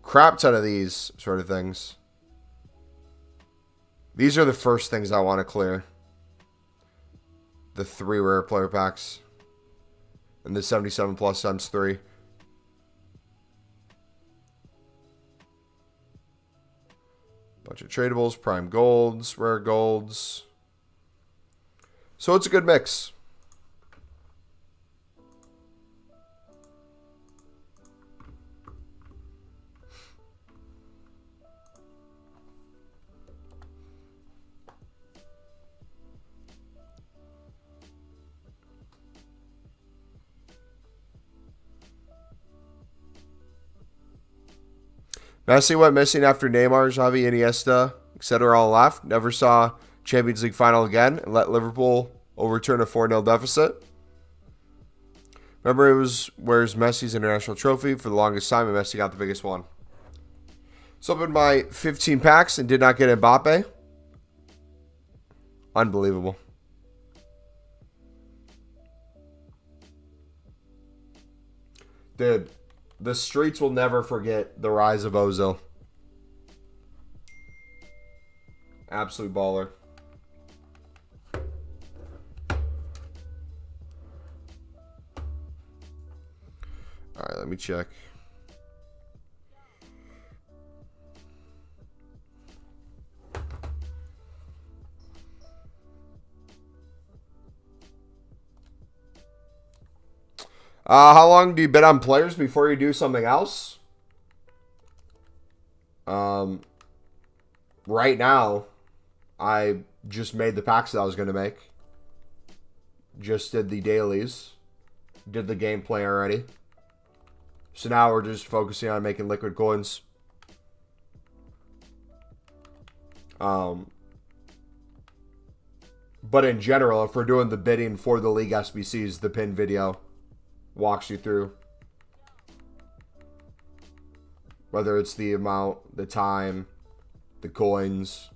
Crap ton of these sort of things. These are the first things I want to clear. The 3 rare player packs. And the 77 plus times 3. Bunch of tradables, prime golds, rare golds. So it's a good mix. Messi went missing after Neymar, Xavi, Iniesta, etc. all left. Never saw Champions League final again and let Liverpool overturn a 4-0 deficit. Remember, it was where's Messi's international trophy for the longest time, and Messi got the biggest one. So opened my 15 packs and did not get Mbappe. Unbelievable. Dude, the streets will never forget the rise of Ozil. Absolute baller. All right, let me check. How long do you bet on players before you do something else? Right now, I just made the packs that I was going to make. Just did the dailies. Did the gameplay already. So now we're just focusing on making liquid coins. But in general, if we're doing the bidding for the League SBCs, the pin video walks you through. Whether it's the amount, the time, the coins,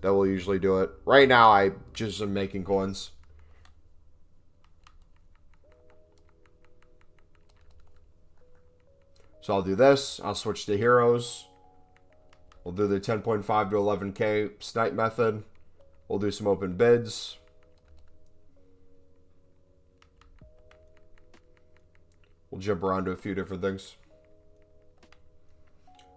that will usually do it. Right now, I just am making coins. So I'll do this. I'll switch to heroes. We'll do the 10.5 to 11K snipe method. We'll do some open bids. We'll jump around to a few different things.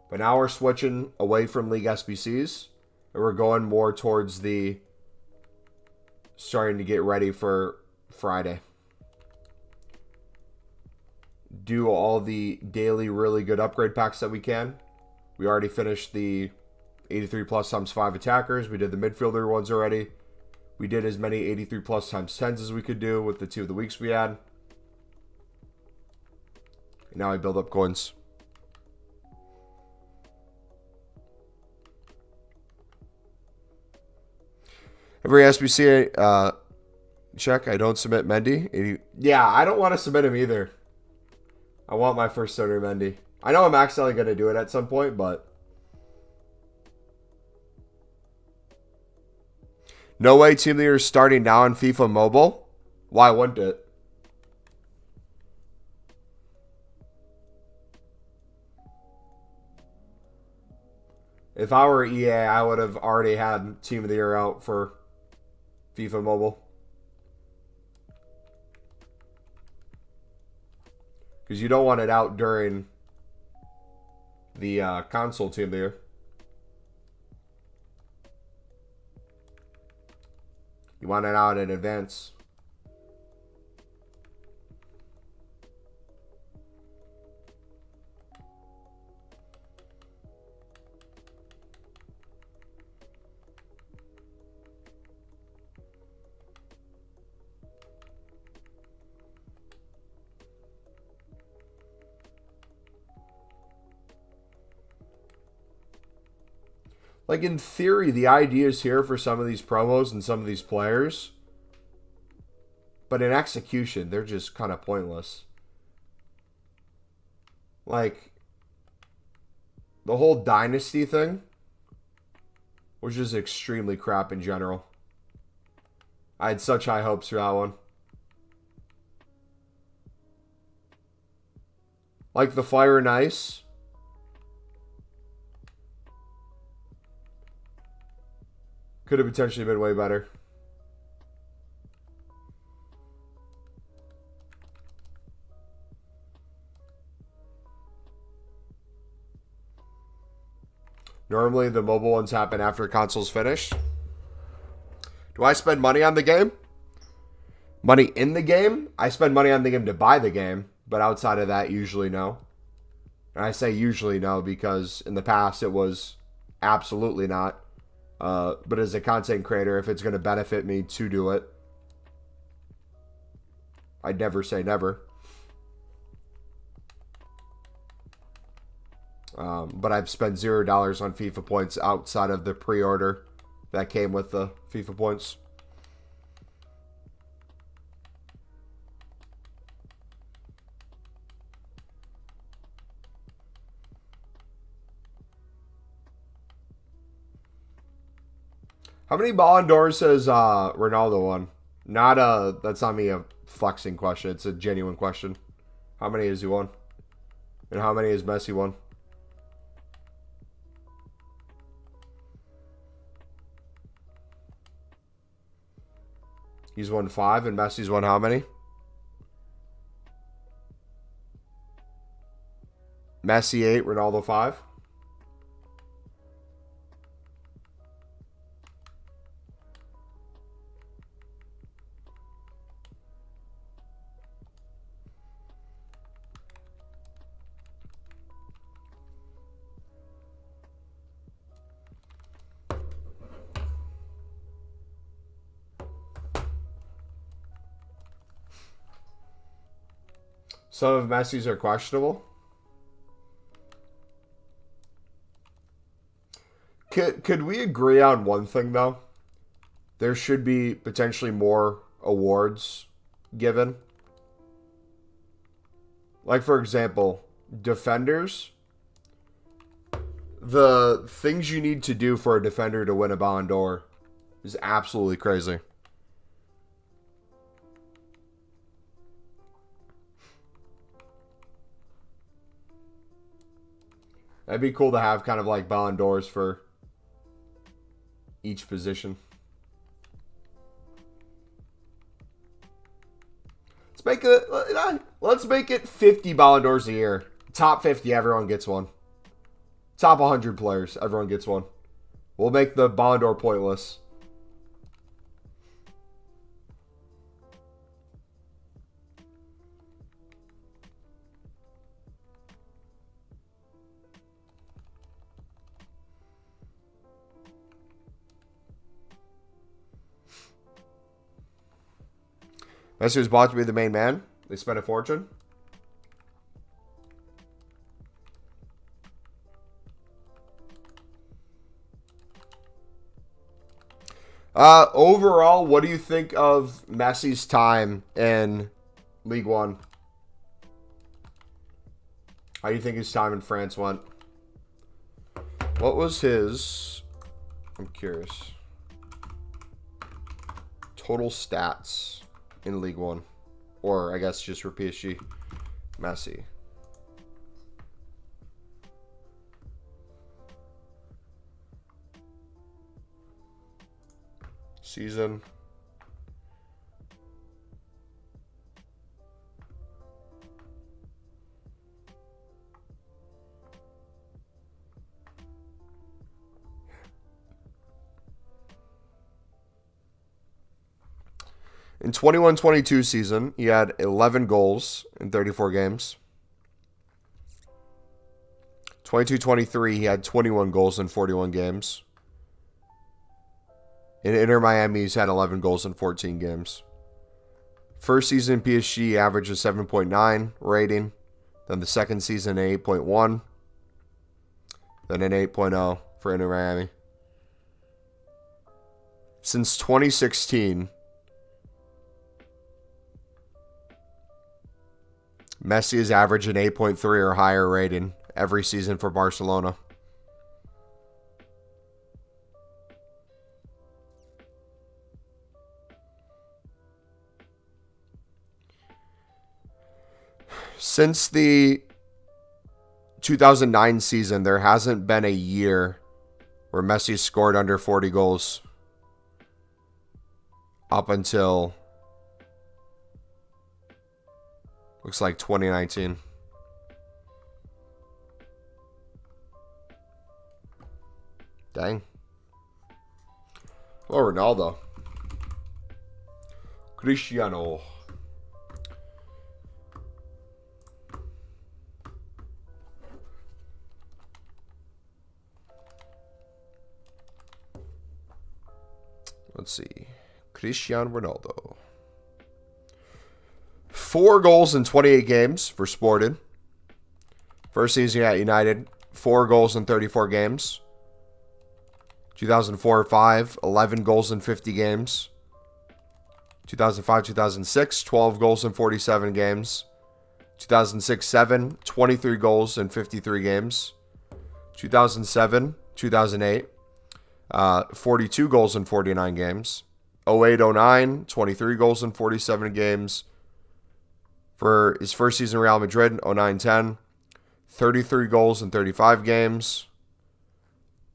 But now we're switching away from League SBCs. And we're going more towards the starting to get ready for Friday. Do all the daily really good upgrade packs that we can. We already finished the 83 plus times 5 attackers. We did the midfielder ones already. We did as many 83 plus times 10s as we could do with the 2 of the weeks we had. And now I build up coins. Every SBC check, I don't submit Mendy. Yeah, I don't want to submit him either. I want my first starter Mendy. I know I'm accidentally going to do it at some point, but... No way Team Leader is starting now on FIFA Mobile. Why wouldn't it? If I were EA, I would have already had Team of the Year out for FIFA Mobile. Because you don't want it out during the console Team of the Year. You want it out in advance. Like, in theory, the idea is here for some of these promos and some of these players. But in execution, they're just kind of pointless. Like, the whole dynasty thing was just extremely crap in general. I had such high hopes for that one. Like the Fire and Ice. Could have potentially been way better. Normally, the mobile ones happen after console's finished. Do I spend money on the game? Money in the game? I spend money on the game to buy the game. But outside of that, usually no. And I say usually no because in the past it was absolutely not. But as a content creator, if it's going to benefit me to do it, I'd never say never. But I've spent $0 on FIFA points outside of the pre-order that came with the FIFA points. How many Ballon d'Ors has Ronaldo won? That's not me a flexing question. It's a genuine question. How many has he won? And how many has Messi won? He's won 5, and Messi's won how many? Messi 8, Ronaldo 5. Some of Messi's are questionable. Could we agree on one thing, though? There should be potentially more awards given. Like, for example, defenders. The things you need to do for a defender to win a Ballon d'Or is absolutely crazy. That'd be cool to have kind of like Ballon d'Ors for each position. Let's make it 50 Ballon d'Ors a year. Top 50, everyone gets one. Top 100 players, everyone gets one. We'll make the Ballon d'Or pointless. Messi was bought to be the main man. They spent a fortune. Overall, what do you think of Messi's time in League One? How do you think his time in France went? What was his... I'm curious. Total stats in League One. Or, I guess, just for PSG. Messi. Season. In 21-22 season, he had 11 goals in 34 games. 22-23, he had 21 goals in 41 games. In Inter Miami, he's had 11 goals in 14 games. First season PSG averaged a 7.9 rating. Then the second season, an 8.1. Then an 8.0 for Inter Miami. since 2016, Messi is averaging 8.3 or higher rating every season for Barcelona. Since the 2009 season, there hasn't been a year where Messi scored under 40 goals up until looks like 2019. Dang. Oh, Ronaldo. Cristiano. Let's see. Cristiano Ronaldo. 4 goals in 28 games for Sported. First season at United. 4 goals in 34 games. 2004-05, 11 goals in 50 games. 2005-2006, 12 goals in 47 games. 2006-07, 23 goals in 53 games. 2007-2008, 42 goals in 49 games. 08-09, 23 goals in 47 games. For his first season Real Madrid, 09-10, 33 goals in 35 games.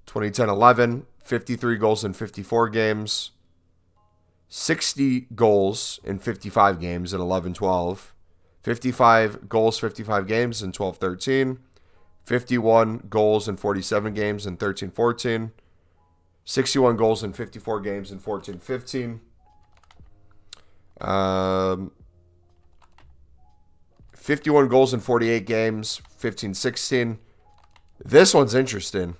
2010-11, 53 goals in 54 games. 60 goals in 55 games in 11-12. 55 goals, 55 games in 12-13. 51 goals in 47 games in 13-14. 61 goals in 54 games in 14-15. 51 goals in 48 games, 15-16. This one's interesting.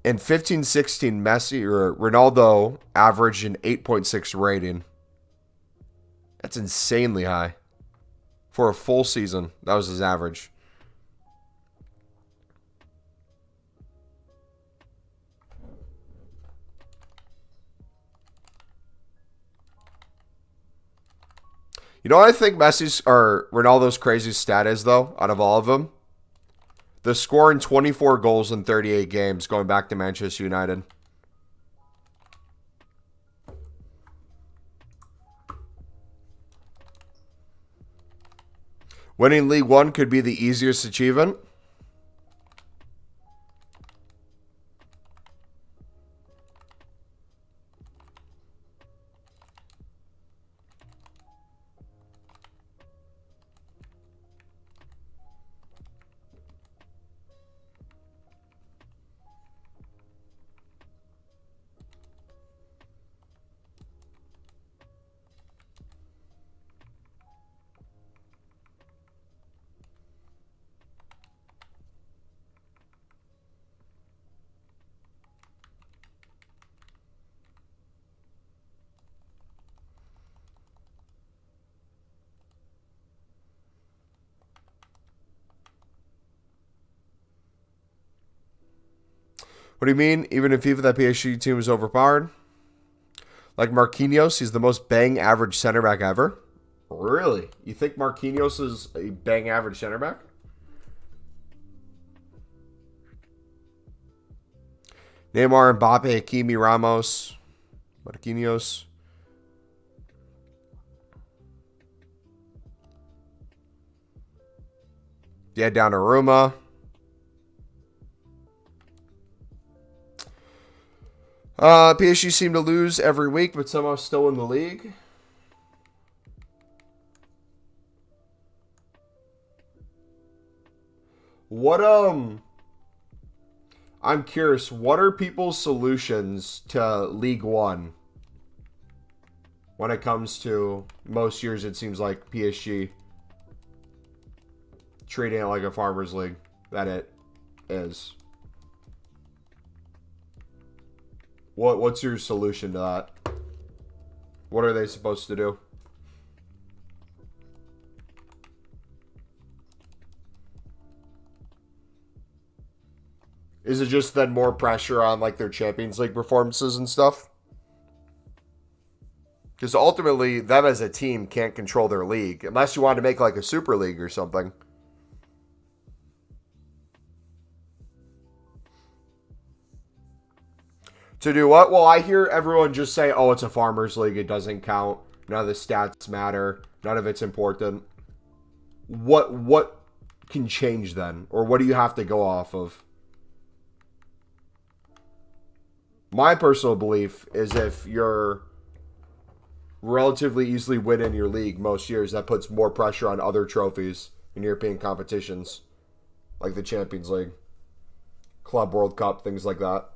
In 15-16, Messi or Ronaldo averaged an 8.6 rating. That's insanely high. For a full season, that was his average. You know what I think Messi's or Ronaldo's crazy stat is, though, out of all of them? The scoring 24 goals in 38 games going back to Manchester United. Winning League One could be the easiest achievement. What do you mean? Even in FIFA, that PSG team is overpowered? Like Marquinhos, he's the most bang average center back ever. Really? You think Marquinhos is a bang average center back? Neymar, Mbappe, Hakimi, Ramos, Marquinhos. Yeah, Donnarumma. PSG seem to lose every week, but somehow still in the league. What I'm curious, what are people's solutions to League One? When it comes to most years, it seems like PSG treating it like a farmers league that it is. What's your solution to that? What are they supposed to do? Is it just then more pressure on like their Champions League performances and stuff? Because ultimately, them as a team can't control their league unless you want to make like a super league or something. To do what? Well, I hear everyone just say, "Oh, it's a farmers league. It doesn't count. None of the stats matter. None of it's important." What can change then, or what do you have to go off of? My personal belief is if you're relatively easily winning your league most years, that puts more pressure on other trophies in European competitions, like the Champions League, Club World Cup, things like that.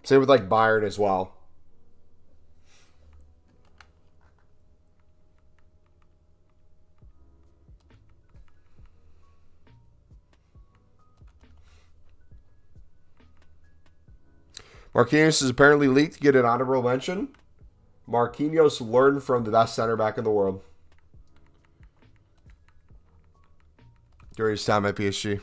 Same with like Bayern as well. Marquinhos is apparently leaked to get an honorable mention. Marquinhos learned from the best center back in the world during his time at PSG.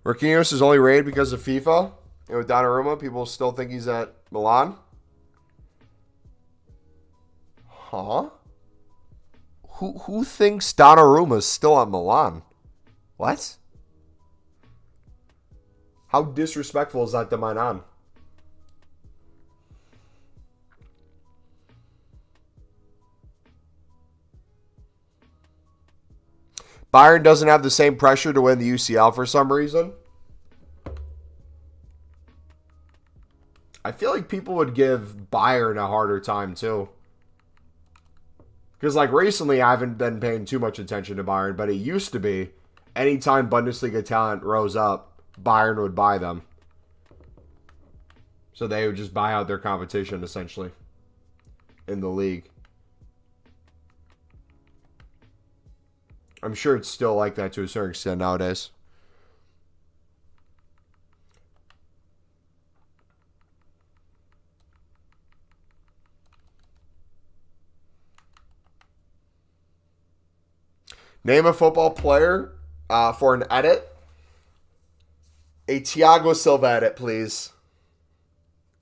Marquinhos is only rated because of FIFA. And with Donnarumma, people still think he's at Milan. Huh? Who thinks Donnarumma is still at Milan? What? How disrespectful is that to Milan? Bayern doesn't have the same pressure to win the UCL for some reason. I feel like people would give Bayern a harder time too. Because like recently I haven't been paying too much attention to Bayern, but it used to be anytime Bundesliga talent rose up, Bayern would buy them. So they would just buy out their competition essentially in the league. I'm sure it's still like that to a certain extent nowadays. Name a football player for an edit. A Thiago Silva edit, please.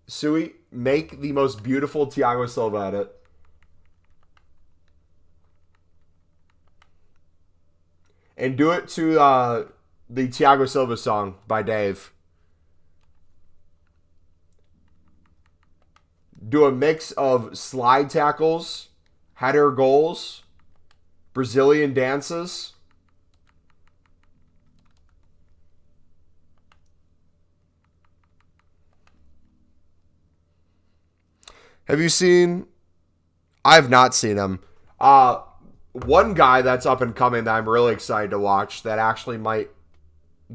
Sui, make the most beautiful Thiago Silva edit. And do it to the Thiago Silva song by Dave. Do a mix of slide tackles, header goals, Brazilian dances. Have you seen? I have not seen him. One guy that's up and coming that I'm really excited to watch that actually might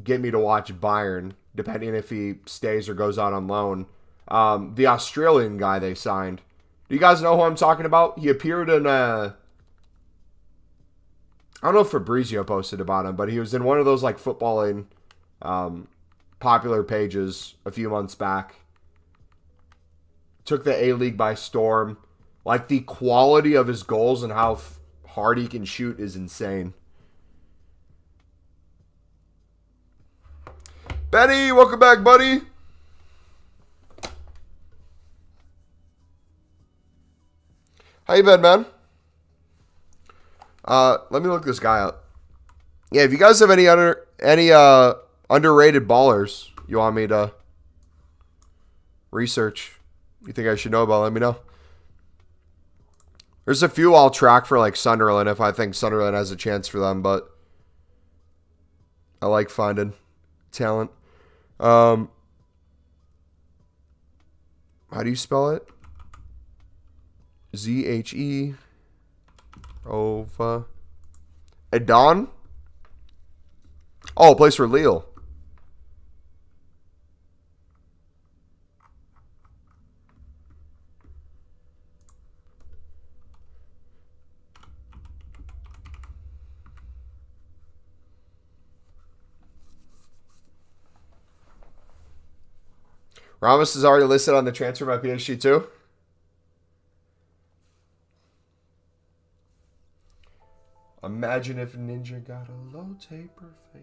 get me to watch Bayern, depending if he stays or goes out on loan. The Australian guy they signed. Do you guys know who I'm talking about? He appeared in a... I don't know if Fabrizio posted about him, but he was in one of those like footballing popular pages a few months back. Took the A-League by storm. Like the quality of his goals and how hard he can shoot is insane. Benny, welcome back, buddy. How you been, man? Let me look this guy up. Yeah, if you guys have any underrated ballers you want me to research, you think I should know about, let me know. There's a few I'll track for like Sunderland if I think Sunderland has a chance for them, but I like finding talent. How do you spell it? Z-H-E Ova Adon? Oh, plays for Lille. Ramos is already listed on the transfer by PSG too. Imagine if Ninja got a low taper fade.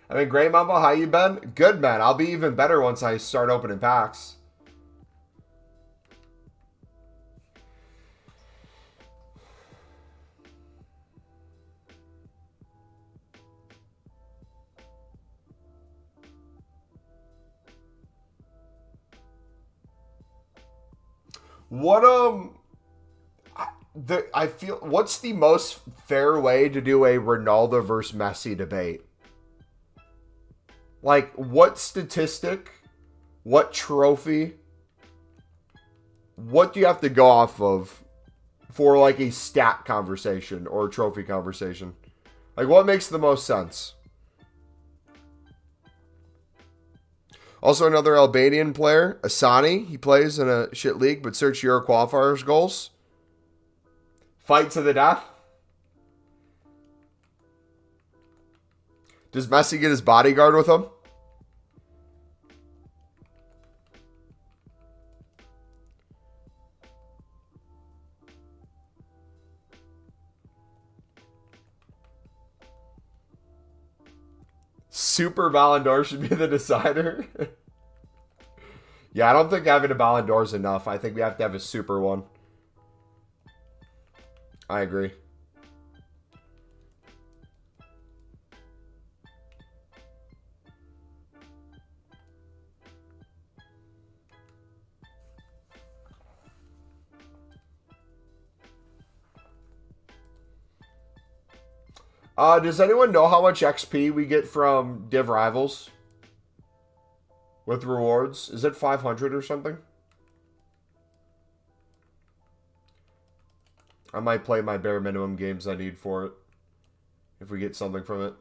I mean, Gray Mamba, how you been? Good, man. I'll be even better once I start opening packs. I feel, what's the most fair way to do a Ronaldo versus Messi debate? Like, what statistic, what trophy, what do you have to go off of for like a stat conversation or a trophy conversation? Like, what makes the most sense? Also, another Albanian player, Asani. He plays in a shit league, but search Euro qualifiers goals. Fight to the death. Does Messi get his bodyguard with him? Super Ballon d'Or should be the decider. Yeah, I don't think having a Ballon d'Or is enough. I think we have to have a super one. I agree. Does anyone know how much XP we get from Div Rivals? With rewards? Is it 500 or something? I might play my bare minimum games I need for it. If we get something from it.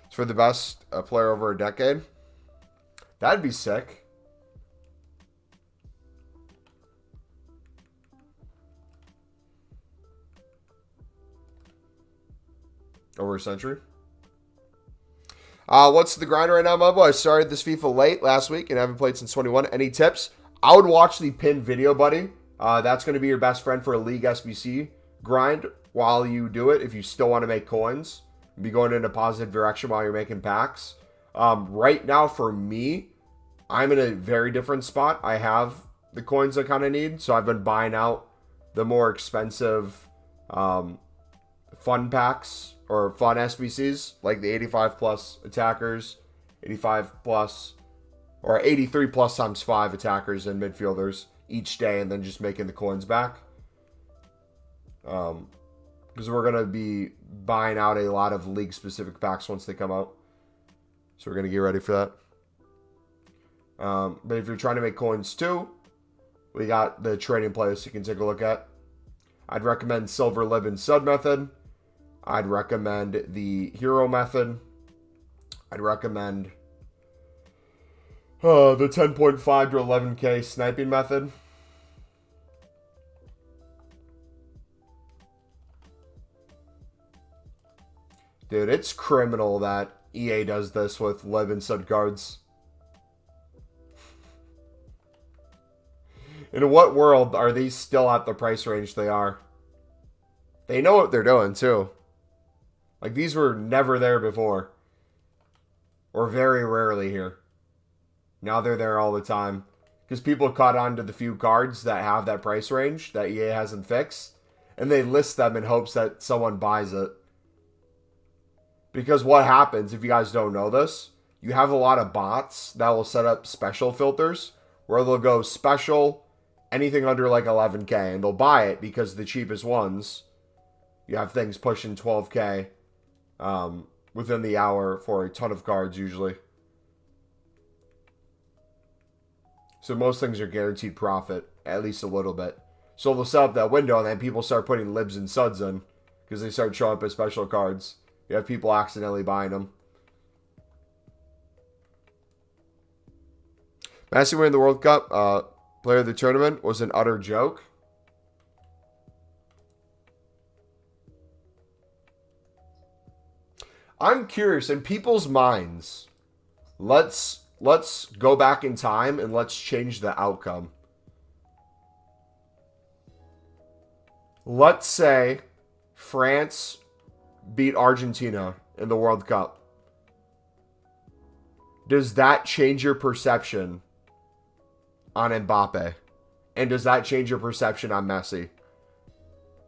It's for the best player over a decade. That'd be sick. Over a century. What's the grind right now, Mubbo? I started this FIFA late last week and haven't played since 21. Any tips? I would watch the pinned video, buddy. That's going to be your best friend for a League SBC grind while you do it if you still want to make coins. Be going in a positive direction while you're making packs. Right now, for me, I'm in a very different spot. I have the coins I kind of need, so I've been buying out the more expensive fun packs or fun SBCs, like the 85 plus attackers, 85 plus, or 83 plus times 5 attackers and midfielders each day, and then just making the coins back. Because we're going to be buying out a lot of league-specific packs once they come out. So we're going to get ready for that. But if you're trying to make coins too, we got the trading playlist you can take a look at. I'd recommend Silver Lib and Sud method. I'd recommend the Hero method. I'd recommend the 10.5 to 11k sniping method. Dude, it's criminal that EA does this with Lib and Sud cards. In what world are these still at the price range they are? They know what they're doing, too. Like, these were never there before. Or very rarely here. Now they're there all the time. Because people caught on to the few cards that have that price range that EA hasn't fixed. And they list them in hopes that someone buys it. Because what happens, if you guys don't know this, you have a lot of bots that will set up special filters where they'll go special anything under like 11k, and they'll buy it because the cheapest ones, you have things pushing 12k within the hour for a ton of cards usually. So most things are guaranteed profit, at least a little bit. So they'll set up that window, and then people start putting libs and suds in because they start showing up as special cards. You have people accidentally buying them. Messi winning the World Cup, player of the tournament, was an utter joke. I'm curious in people's minds. Let's go back in time and let's change the outcome. Let's say France beat Argentina in the World Cup. Does that change your perception on Mbappe? And does that change your perception on Messi?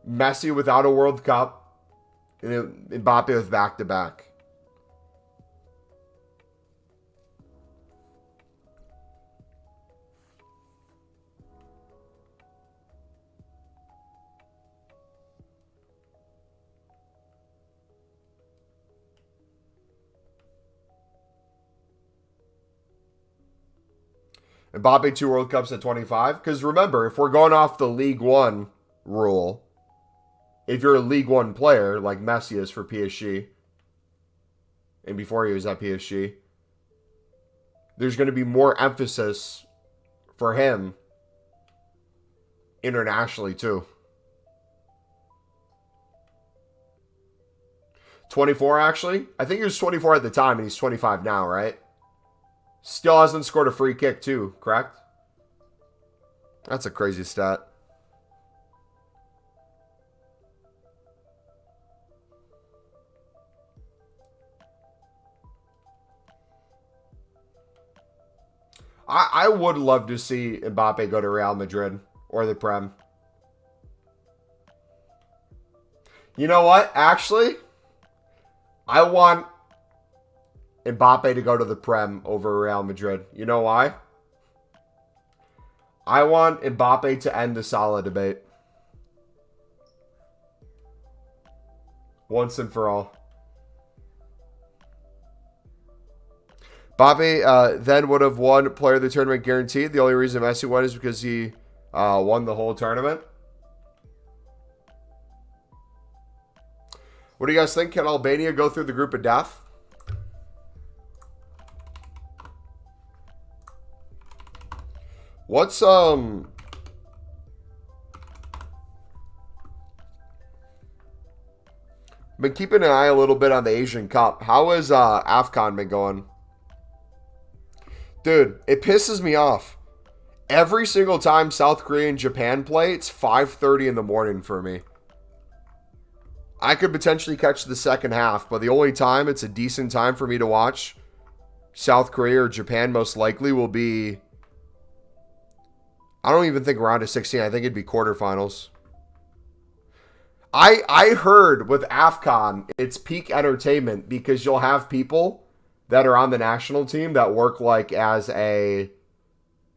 Messi without a World Cup, and Mbappe with back-to-back. Mbappe 2 World Cups at 25. Because remember, if we're going off the League One rule, if you're a League One player, like Messi is for PSG, and before he was at PSG, there's going to be more emphasis for him internationally too. 24 actually? I think he was 24 at the time and he's 25 now, right? Still hasn't scored a free kick too, correct? That's a crazy stat. I would love to see Mbappe go to Real Madrid or the Prem. You know what? Actually, I want Mbappe to go to the Prem over Real Madrid. You know why? I want Mbappe to end the Salah debate. Once and for all. Mbappe then would have won player of the tournament guaranteed. The only reason Messi won is because he won the whole tournament. What do you guys think? Can Albania go through the group of death? What's been keeping an eye a little bit on the Asian Cup. How has AFCON been going? Dude, it pisses me off. Every single time South Korea and Japan play, it's 5:30 in the morning for me. I could potentially catch the second half, but the only time it's a decent time for me to watch South Korea or Japan most likely will be, I don't even think round of 16. I think it'd be quarterfinals. I heard with AFCON, it's peak entertainment because you'll have people that are on the national team that work like as a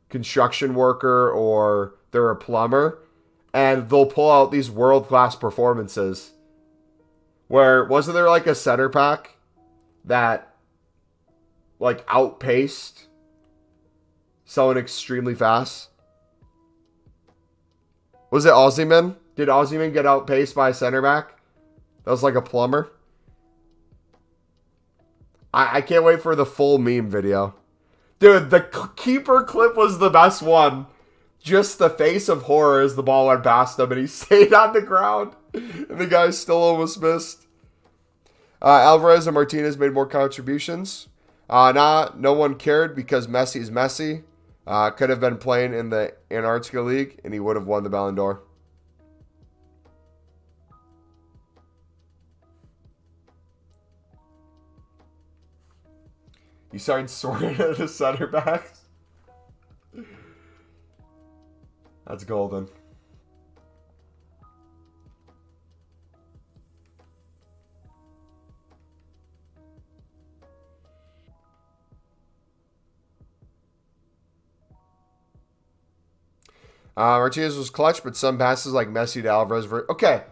construction worker or they're a plumber, and they'll pull out these world-class performances. Where, wasn't there like a center pack that like outpaced someone extremely fast? Was it Ozyman? Did Ozyman get outpaced by a center back? That was like a plumber. I can't wait for the full meme video. Dude, the keeper clip was the best one. Just the face of horror as the ball went past him and he stayed on the ground. And the guy still almost missed. Alvarez and Martinez made more contributions. No one cared because Messi's Messi. Could have been playing in the Antarctica League and he would have won the Ballon d'Or. You started sorting at the center backs? That's golden. Martinez was clutch, but some passes like Messi to Alvarez were... Okay,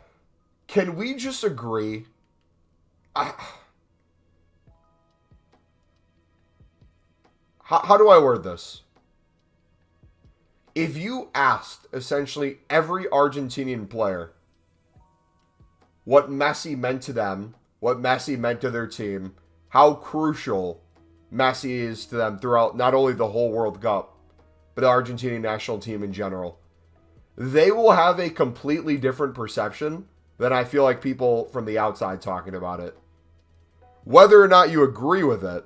can we just agree? How do I word this? If you asked essentially every Argentinian player what Messi meant to them, what Messi meant to their team, how crucial Messi is to them throughout not only the whole World Cup, but the Argentinian national team in general, they will have a completely different perception than I feel like people from the outside talking about it. Whether or not you agree with it.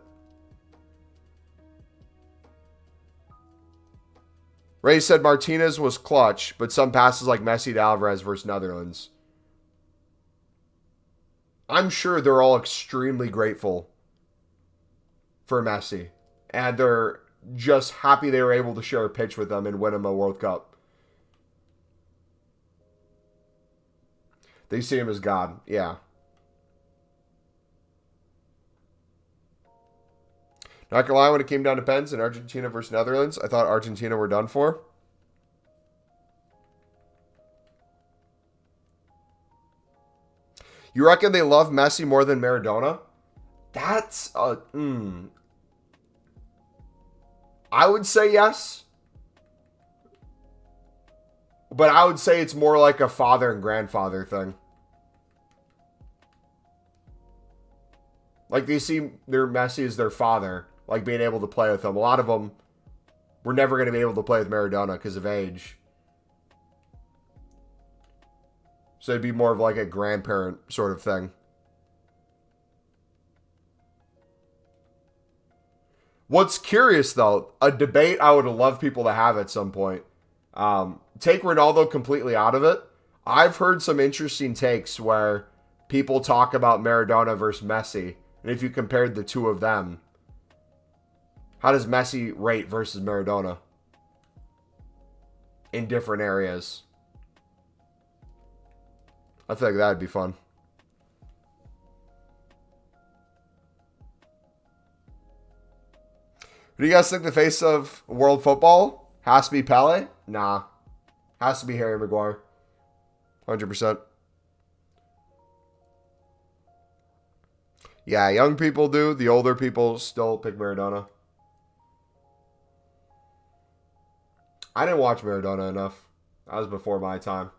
Ray said Martinez was clutch, but some passes like Messi to Alvarez versus Netherlands. I'm sure they're all extremely grateful for Messi. And they're just happy they were able to share a pitch with them and win him a World Cup. They see him as God. Yeah. Not gonna lie, when it came down to pens in Argentina versus Netherlands, I thought Argentina were done for. You reckon they love Messi more than Maradona? That's I would say yes. But I would say it's more like a father and grandfather thing. Like they see their Messi as their father, like being able to play with him. A lot of them were never going to be able to play with Maradona because of age. So it'd be more of like a grandparent sort of thing. What's curious, though, a debate I would love people to have at some point. Take Ronaldo completely out of it. I've heard some interesting takes where people talk about Maradona versus Messi. And if you compared the two of them, how does Messi rate versus Maradona in different areas? I feel like that'd be fun. Who do you guys think the face of world football? Has to be Pele? Nah. Has to be Harry Maguire. 100%. Yeah, young people do. The older people still pick Maradona. I didn't watch Maradona enough. That was before my time.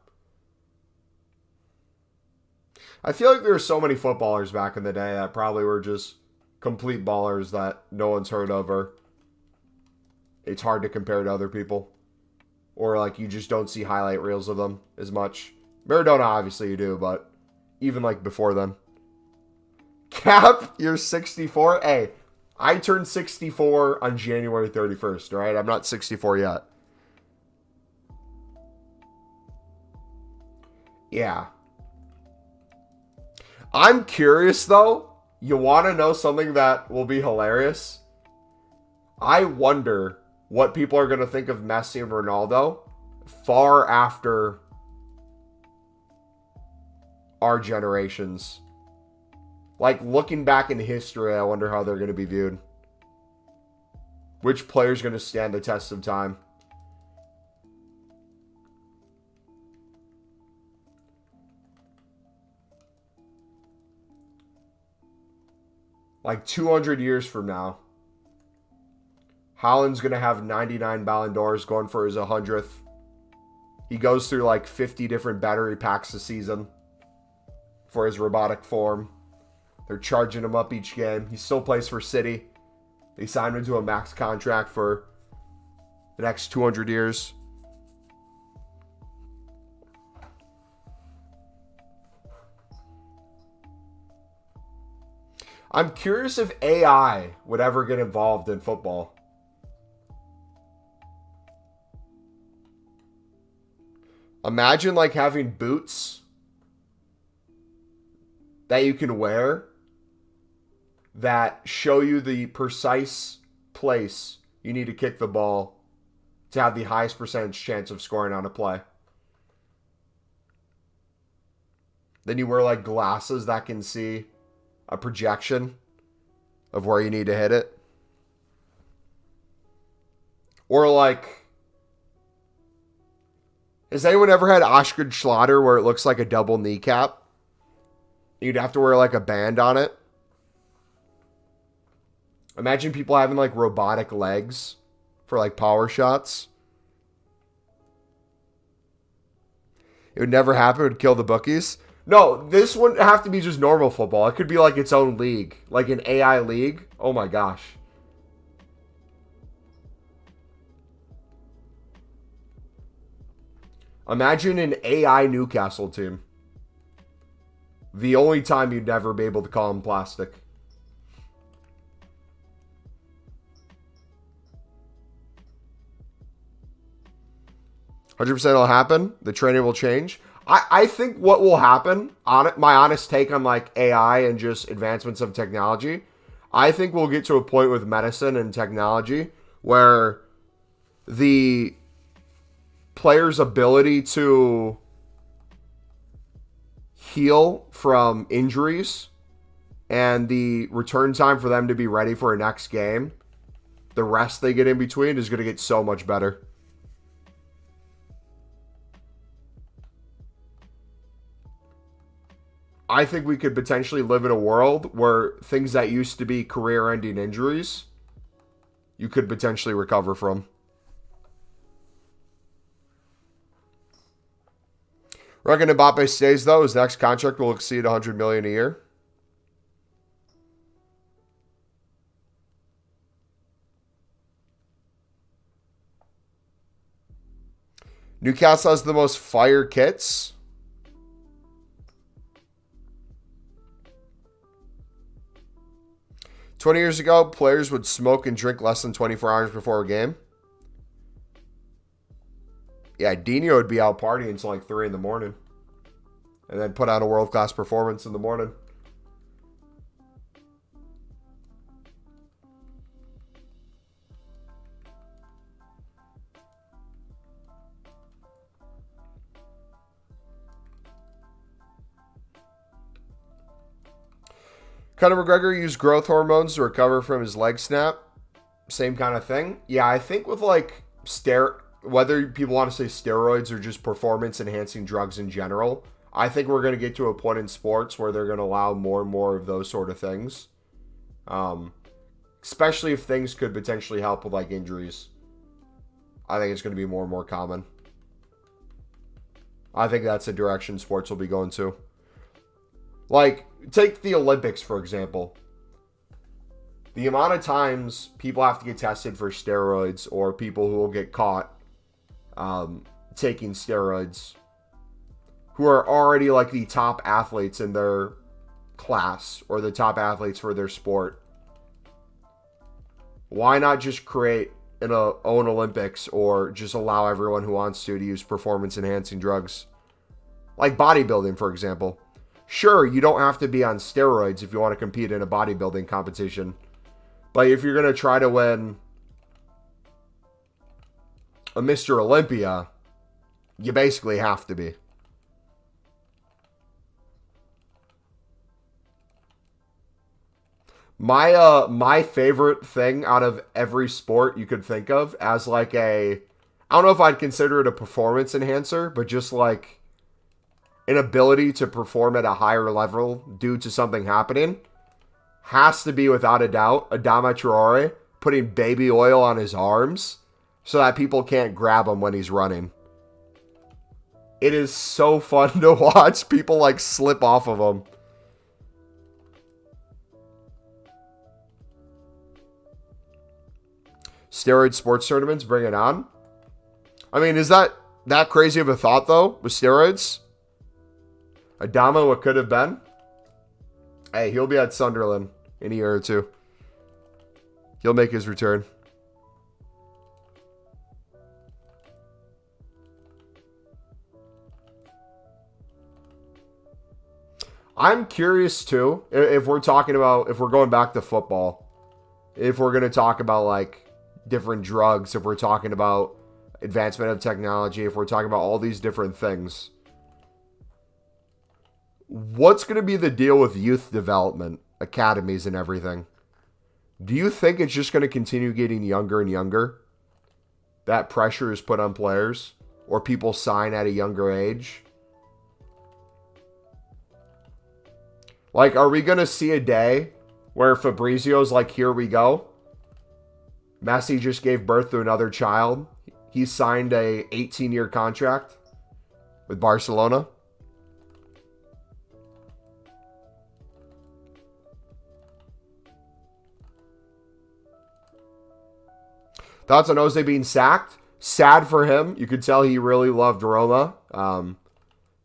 I feel like there were so many footballers back in the day that probably were just complete ballers that no one's heard of, or it's hard to compare to other people. Or like you just don't see highlight reels of them as much. Maradona, obviously you do, but even like before then. Cap, you're 64? Hey, I turned 64 on January 31st, all right? I'm not 64 yet. Yeah. I'm curious, though. You want to know something that will be hilarious? I wonder what people are going to think of Messi and Ronaldo far after our generations. Like, looking back in history, I wonder how they're going to be viewed. Which player's going to stand the test of time? Like 200 years from now, Haaland's going to have 99 Ballon d'Ors going for his 100th. He goes through like 50 different battery packs a season for his robotic form. They're charging him up each game. He still plays for City. They signed him to a max contract for the next 200 years. I'm curious if AI would ever get involved in football. Imagine like having boots that you can wear that show you the precise place you need to kick the ball to have the highest percentage chance of scoring on a play. Then you wear like glasses that can see a projection of where you need to hit it. Or like, has anyone ever had Oshkosh Schlatter where it looks like a double kneecap? You'd have to wear like a band on it. Imagine people having like robotic legs for like power shots. It would never happen. It would kill the bookies. No, this wouldn't have to be just normal football. It could be like its own league. Like an AI league. Oh my gosh. Imagine an AI Newcastle team. The only time you'd never be able to call them plastic. 100% it'll happen. The training will change. I think what will happen, my honest take on like AI and just advancements of technology, I think we'll get to a point with medicine and technology where the player's ability to heal from injuries and the return time for them to be ready for a next game, the rest they get in between is going to get so much better. I think we could potentially live in a world where things that used to be career-ending injuries, you could potentially recover from. Reckon Mbappe stays, though. His next contract will exceed $100 million a year. Newcastle has the most fire kits. "20 years ago, players would smoke and drink less than 24 hours before a game." Yeah, Dino would be out partying until like 3 in the morning. And then put out a world-class performance in the morning. Conor McGregor used growth hormones to recover from his leg snap. Same kind of thing. Yeah, I think with like whether people want to say steroids or just performance-enhancing drugs in general, I think we're going to get to a point in sports where they're going to allow more and more of those sort of things. Especially if things could potentially help with like injuries. I think it's going to be more and more common. I think that's the direction sports will be going to. Like, take the Olympics, for example. The amount of times people have to get tested for steroids or people who will get caught taking steroids who are already like the top athletes in their class or the top athletes for their sport. Why not just create an own Olympics or just allow everyone who wants to use performance-enhancing drugs? Like bodybuilding, for example. Sure, you don't have to be on steroids if you want to compete in a bodybuilding competition. But if you're going to try to win a Mr. Olympia, you basically have to be. My favorite thing out of every sport you could think of as like I don't know if I'd consider it a performance enhancer, but just like an ability to perform at a higher level due to something happening, has to be, without a doubt, Adama Traore putting baby oil on his arms so that people can't grab him when he's running. It is so fun to watch people like slip off of him. Steroid sports tournaments, bring it on. I mean, is that crazy of a thought, though, with steroids? Adama, what could have been? Hey, he'll be at Sunderland in a year or two. He'll make his return. I'm curious, too, if we're going back to football, if we're going to talk about, like, different drugs, if we're talking about advancement of technology, if we're talking about all these different things. What's going to be the deal with youth development, academies, and everything? Do you think it's just going to continue getting younger and younger? That pressure is put on players? Or people sign at a younger age? Like, are we going to see a day where Fabrizio's like, here we go? Messi just gave birth to another child. He signed a 18-year contract with Barcelona. Thoughts on Jose being sacked? Sad for him. You could tell he really loved Roma.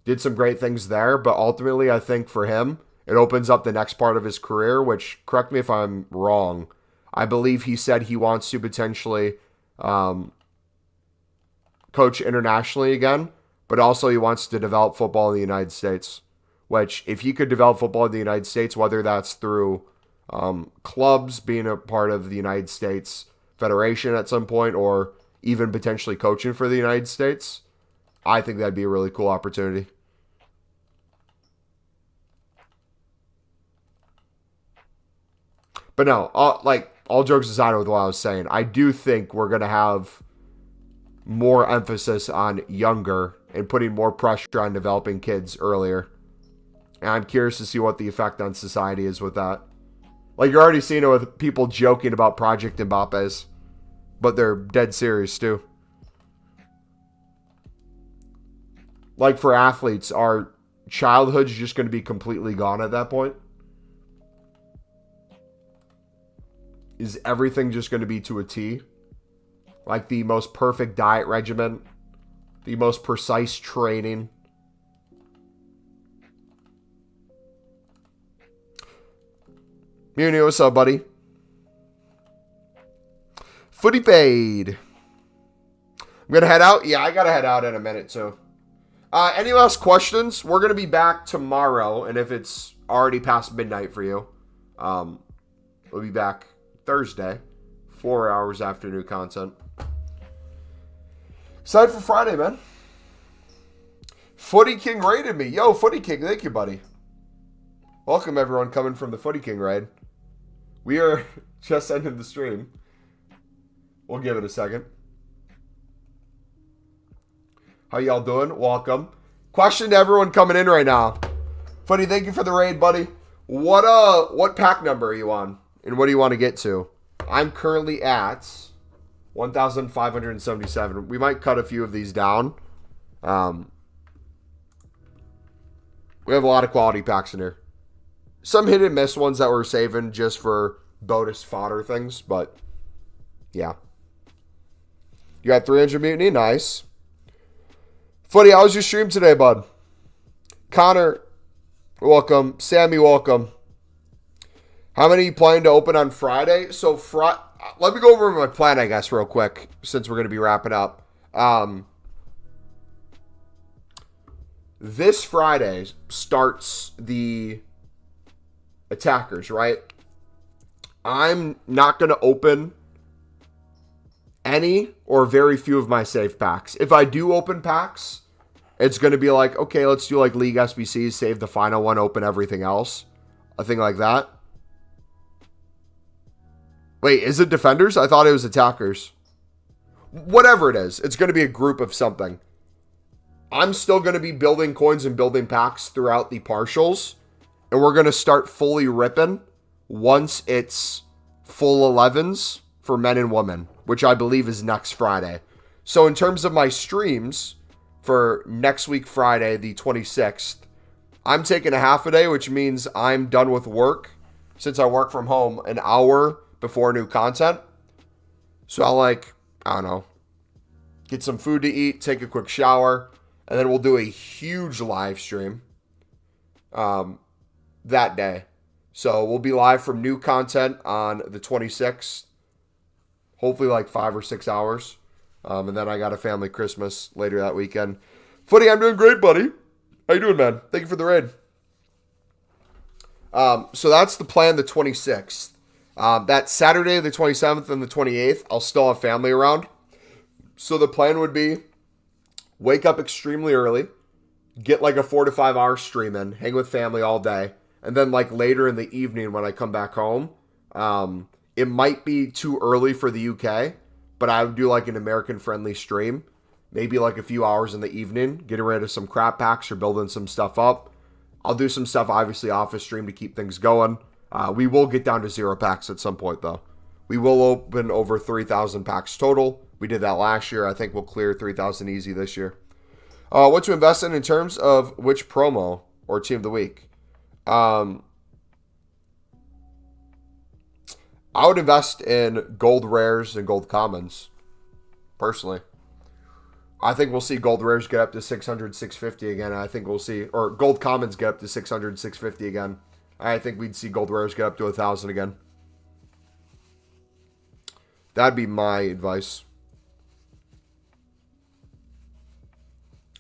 Did some great things there, but ultimately I think for him, it opens up the next part of his career, which, correct me if I'm wrong, I believe he said he wants to potentially coach internationally again, but also he wants to develop football in the United States. Which, if he could develop football in the United States, whether that's through clubs being a part of the United States Federation at some point, or even potentially coaching for the United States, I think that'd be a really cool opportunity. But no, all jokes aside with what I was saying, I do think we're going to have more emphasis on younger and putting more pressure on developing kids earlier. And I'm curious to see what the effect on society is with that. Like, you're already seeing it with people joking about Project Mbappe's, but they're dead serious too. Like, for athletes, our childhood's just going to be completely gone at that point. Is everything just going to be to a T? Like the most perfect diet regimen, the most precise training. Muni, what's up, buddy? Footy paid. I'm going to head out. Yeah, I got to head out in a minute, too. Any last questions? We're going to be back tomorrow, and if it's already past midnight for you, we'll be back Thursday, 4 hours after new content. Excited for Friday, man. Footy King raided me. Yo, Footy King, thank you, buddy. Welcome, everyone, coming from the Footy King raid. We are just ending the stream. We'll give it a second. How y'all doing? Welcome. Question to everyone coming in right now. Footy, thank you for the raid, buddy. What pack number are you on? And what do you want to get to? I'm currently at 1,577. We might cut a few of these down. We have a lot of quality packs in here. Some hit and miss ones that we're saving just for bonus fodder things, but yeah. You got 300 mutiny? Nice. Footy, how was your stream today, bud? Connor, welcome. Sammy, welcome. How many are you planning to open on Friday? So, let me go over my plan, I guess, real quick, since we're going to be wrapping up. This Friday starts the attackers, right? I'm not going to open any or very few of my safe packs. If I do open packs, it's going to be like, okay, let's do like League SBCs, save the final one, open everything else. A thing like that. Wait, is it defenders? I thought it was attackers. Whatever it is, it's going to be a group of something. I'm still going to be building coins and building packs throughout the partials. And we're going to start fully ripping once it's full 11s for men and women, which I believe is next Friday. So in terms of my streams for next week, Friday, the 26th, I'm taking a half a day, which means I'm done with work since I work from home an hour before new content. So I'll I don't know, get some food to eat, take a quick shower, and then we'll do a huge live stream that day. So we'll be live from new content on the 26th, hopefully like 5 or 6 hours. And then I got a family Christmas later that weekend. Footy, I'm doing great, buddy. How you doing, man? Thank you for the raid. So that's the plan, the 26th. That Saturday, the 27th and the 28th, I'll still have family around. So the plan would be wake up extremely early, get like a 4 to 5 hour stream in, hang with family all day. And then like later in the evening when I come back home, it might be too early for the UK, but I would do like an American friendly stream. Maybe like a few hours in the evening, getting rid of some crap packs or building some stuff up. I'll do some stuff obviously off the stream to keep things going. We will get down to 0 packs at some point, though. We will open over 3,000 packs total. We did that last year. I think we'll clear 3,000 easy this year. What to invest in terms of which promo or team of the week? I would invest in gold rares and gold commons, personally. I think we'll see gold rares get up to 600, 650 again. I think we'll see, or gold commons get up to 600, 650 again. I think we'd see gold rares get up to 1,000 again. That'd be my advice.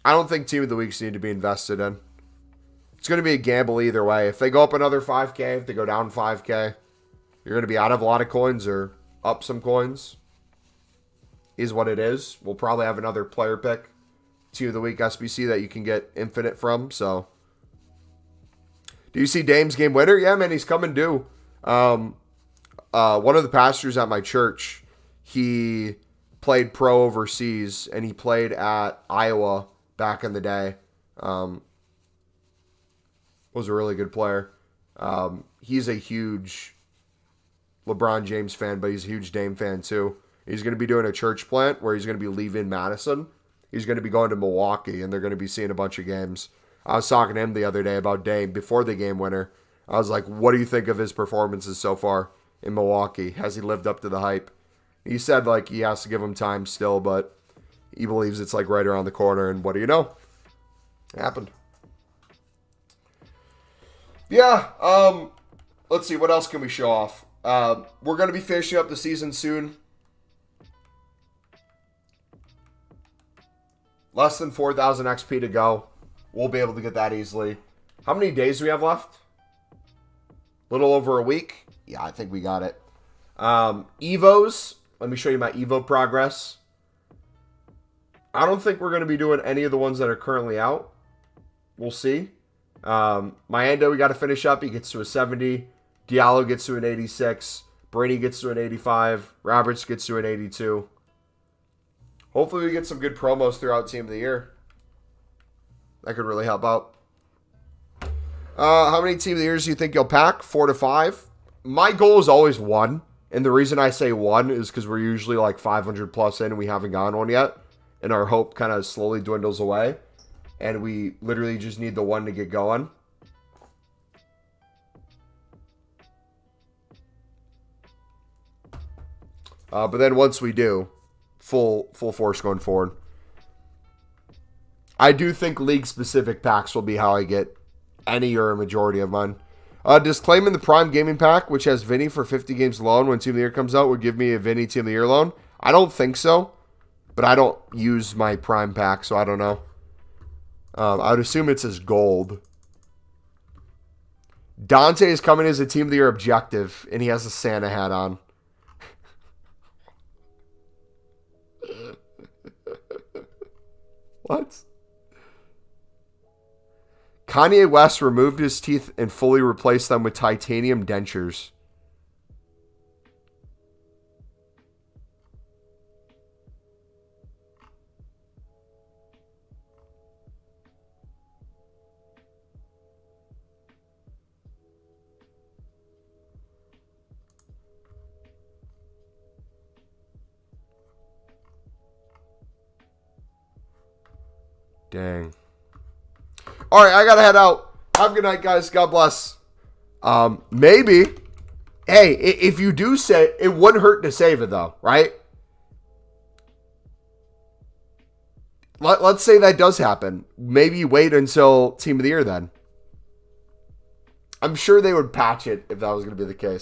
I don't think Team of the Weeks need to be invested in. It's going to be a gamble either way. If they go up another 5K, if they go down 5K, you're going to be out of a lot of coins or up some coins. Is what it is. We'll probably have another player pick, Team of the Week SBC that you can get infinite from. So, do you see Dame's game winner? Yeah, man, he's coming due. One of the pastors at my church, he played pro overseas, and he played at Iowa back in the day. Was a really good player. He's a huge LeBron James fan, but he's a huge Dame fan too. He's going to be doing a church plant where he's going to be leaving Madison. He's going to be going to Milwaukee, and they're going to be seeing a bunch of games. I was talking to him the other day about Dame before the game winner. I was like, what do you think of his performances so far in Milwaukee? Has he lived up to the hype? He said, like, he has to give him time still, but he believes it's, like, right around the corner, and what do you know? It happened. Yeah, let's see, what else can we show off? We're going to be finishing up the season soon. Less than 4,000 XP to go. We'll be able to get that easily. How many days do we have left? A little over a week. Yeah, I think we got it. Evos. Let me show you my Evo progress. I don't think we're going to be doing any of the ones that are currently out. We'll see. Mayendo, we got to finish up. He gets to a 70. Diallo gets to an 86. Brady gets to an 85. Roberts gets to an 82. Hopefully we get some good promos throughout Team of the Year. That could really help out. How many Team of the Years do you think you'll pack? 4 to 5. My goal is always 1. And the reason I say 1 is because we're usually like 500 plus in and we haven't gone one yet. And our hope kind of slowly dwindles away. And we literally just need the 1 to get going. But then once we do, full force going forward. I do think league-specific packs will be how I get any or a majority of mine. Disclaiming the Prime Gaming Pack, which has Vinny for 50 games loan when Team of the Year comes out, would give me a Vinny Team of the Year loan. I don't think so, but I don't use my Prime Pack, so I don't know. I would assume it's as gold. Dante is coming as a Team of the Year objective, and he has a Santa hat on. What? Kanye West removed his teeth and fully replaced them with titanium dentures. Dang. All right, I got to head out. Have a good night, guys. God bless. Maybe. Hey, if you do say it wouldn't hurt to save it, though, right? Let's say that does happen. Maybe wait until Team of the Year then. I'm sure they would patch it if that was going to be the case.